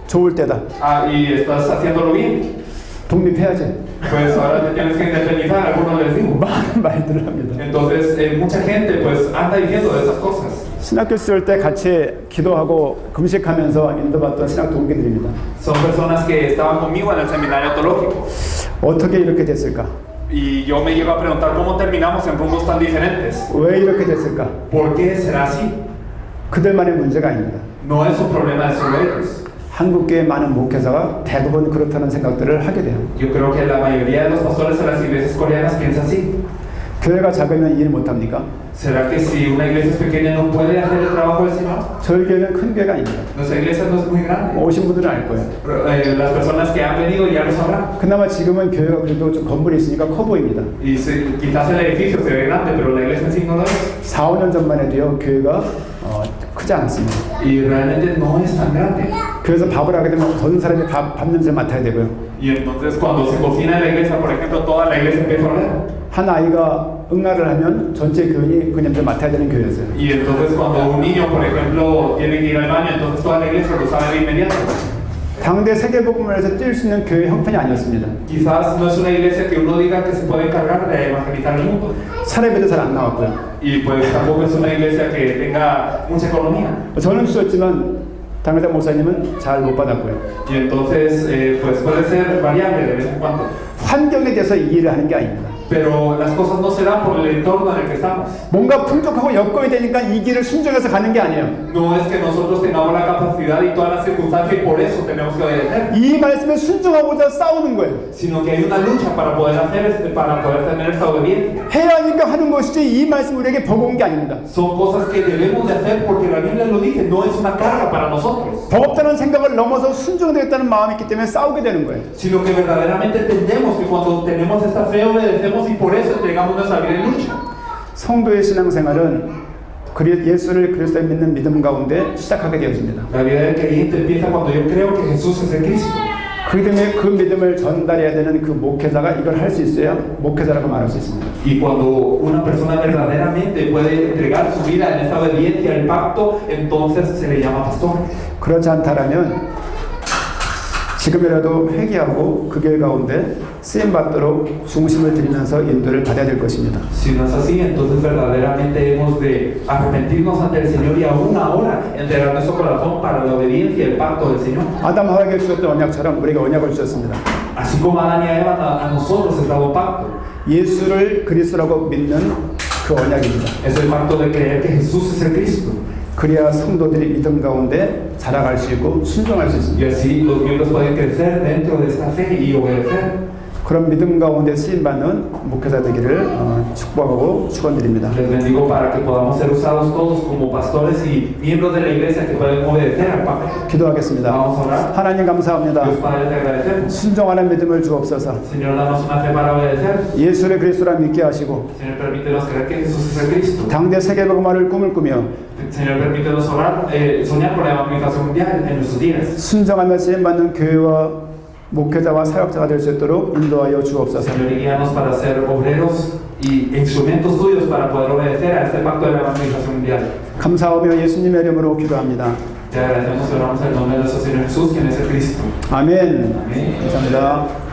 좋을 때다. Y estás haciéndolo bien. 독립해야지. Pues ahora te tienes que independizar, algunos les digo. 많은 말들을 합니다. Entonces, mucha gente pues anda diciendo de esas cosas. 신학교 쓸 때 같이 기도하고 금식하면서 인도받던 신학 동기들입니다. Son personas que estaban conmigo en el seminario teológico. 어떻게 이렇게 됐을까? Y yo me llego a preguntar cómo terminamos en rumbos tan diferentes. 왜 이렇게 됐을까? ¿Por qué será así? 그들만의 문제가 아닙니다. No es un problema de solo ellos. 한국교회 많은 목회자가 대부분 그렇다는 생각들을 하게 돼요. Yo creo que la mayoría de los pastores de las iglesias coreanas piensa así. 교회가 작으면 일 못합니까? ¿Será que si una iglesia es pequeña no puede hacer el trabajo del Señor? 저희 교회는 큰 교회가 아닙니다. Nuestra iglesia no es muy grande. 오신 분들은 알 거예요. Las personas que han venido ya lo sabrán. 그나마 지금은 교회가 그래도 좀 건물이 있으니까 커 보입니다. Y quizás el edificio se ve grande, pero la iglesia en sí no lo es. 4, 5년 전만 해도요, 교회가 크지 않았습니다. Y realmente no es tan grande. 그래서 밥을 하게 되면 전 사람이 밥 냄새 맡아야 되고요. Y entonces cuando se cocina en la iglesia, por ejemplo, toda la iglesia empieza a oler. 한 아이가 응아를 하면 전체 교인이 그 냄새 맡아야 되는 교회였어요. Y entonces cuando un niño, por ejemplo, tiene que ir al baño, entonces toda la iglesia lo sabe de inmediato. 당대 세계복음을 해서 뛸 수 있는 교회 형편이 아니었습니다. Quizás no es una iglesia que uno diga que se puede encargar de evangelizar el mundo. 사례비도 잘 안 나왔고요. Y pues tampoco es una iglesia que tenga mucha economía. 저는 주셨지만 당회장 목사님은 잘 못 받았고요. Y entonces, pues puede ser variable de vez en cuando. 환경에 대해서 이 일을 하는 게 아닙니다. Pero las cosas no se dan por el entorno en el que estamos. 뭔가 풍족하고 여건이 되니까 이 길을 순종해서 가는 게 아니에요. No es que nosotros tengamos la capacidad y todas las circunstancias y por eso tenemos que obedecer. 이 말씀에 순종하고자 싸우는 거예요. Sino que hay una lucha para poder hacer, para poder tener esta obediencia. 해야 하니까 하는 것이지 이 말씀 우리에게 버거운 게 아닙니다. Son cosas que debemos de hacer porque la Biblia lo dice, no es una carga para nosotros. 버겁다는 생각을 넘어서 순종되겠다는 마음이 있기 때문에 싸우게 되는 거예요. Sino que verdaderamente entendemos que cuando tenemos esta fe obedecemos y por eso entregamos nuestra vida en lucha. 성도의 신앙생활은 예수를 그리스도에 믿는 믿음 가운데 시작하게 되어집니다. La vida del creyente empieza cuando yo creo que Jesús es el Cristo. 그렇기 때문에 그 믿음을 전달해야 되는 그 목회자가 이걸 할 수 있어야 목회자라고 말할 수 있습니다. Y cuando una persona verdaderamente puede entregar su vida en esta obediencia al pacto, entonces se le llama pastor. 그렇지 않다라면 지금이라도 회개하고 그 길 가운데 쓰임 받도록 중심을 들이면서 인도를 받아야 될 것입니다. Si no es así, entonces verdaderamente hemos de arrepentirnos ante el Señor y aún ahora entregar nuestro corazón para la obediencia y el pacto del Señor. 아담 하와에게 주셨던 언약처럼 우리가 언약을 주셨습니다. Así como Adán y Eva a nosotros es dado pacto. 예수를 그리스도라고 믿는 그 언약입니다. Es el pacto de creer que Jesús es el Cristo. 그래야 성도들이 믿음 가운데 자라갈 수 있고 순종할 수 있습니다. Y así los miembros pueden crecer dentro de esta fe y obedecer. 그런 믿음 가운데 쓰임받는 목회자 되기를 축복하고 축원드립니다. Les bendigo para que podamos ser usados todos como pastores y miembros de la iglesia que pueden obedecer al pacto. 기도하겠습니다. Vamos a orar. 하나님 감사합니다. Dios Padre, te agradecemos. 순종하는 믿음을 주옵소서. Señor, danos una fe para obedecer. 예수를 그리스도라 믿게 하시고 Señor, permítenos creer que Jesús es el Cristo. 당대 세계복음화를 꿈을 꾸며 Señor, permítenos orar, soñar por la evangelización mundial en nuestros días. 순종하며 쓰임받는 교회와 목회자와 사역자가 될 수 있도록 인도하여 주옵소서. Señor, y guíanos para ser obreros y instrumentos tuyos para poder obedecer a este pacto de la evangelización mundial. 감사하며 예수님의 이름으로 기도합니다. Te agradecemos y oramos en el nombre de nuestro Señor Jesús, quien es el Cristo. 아멘. Amén. 감사합니다.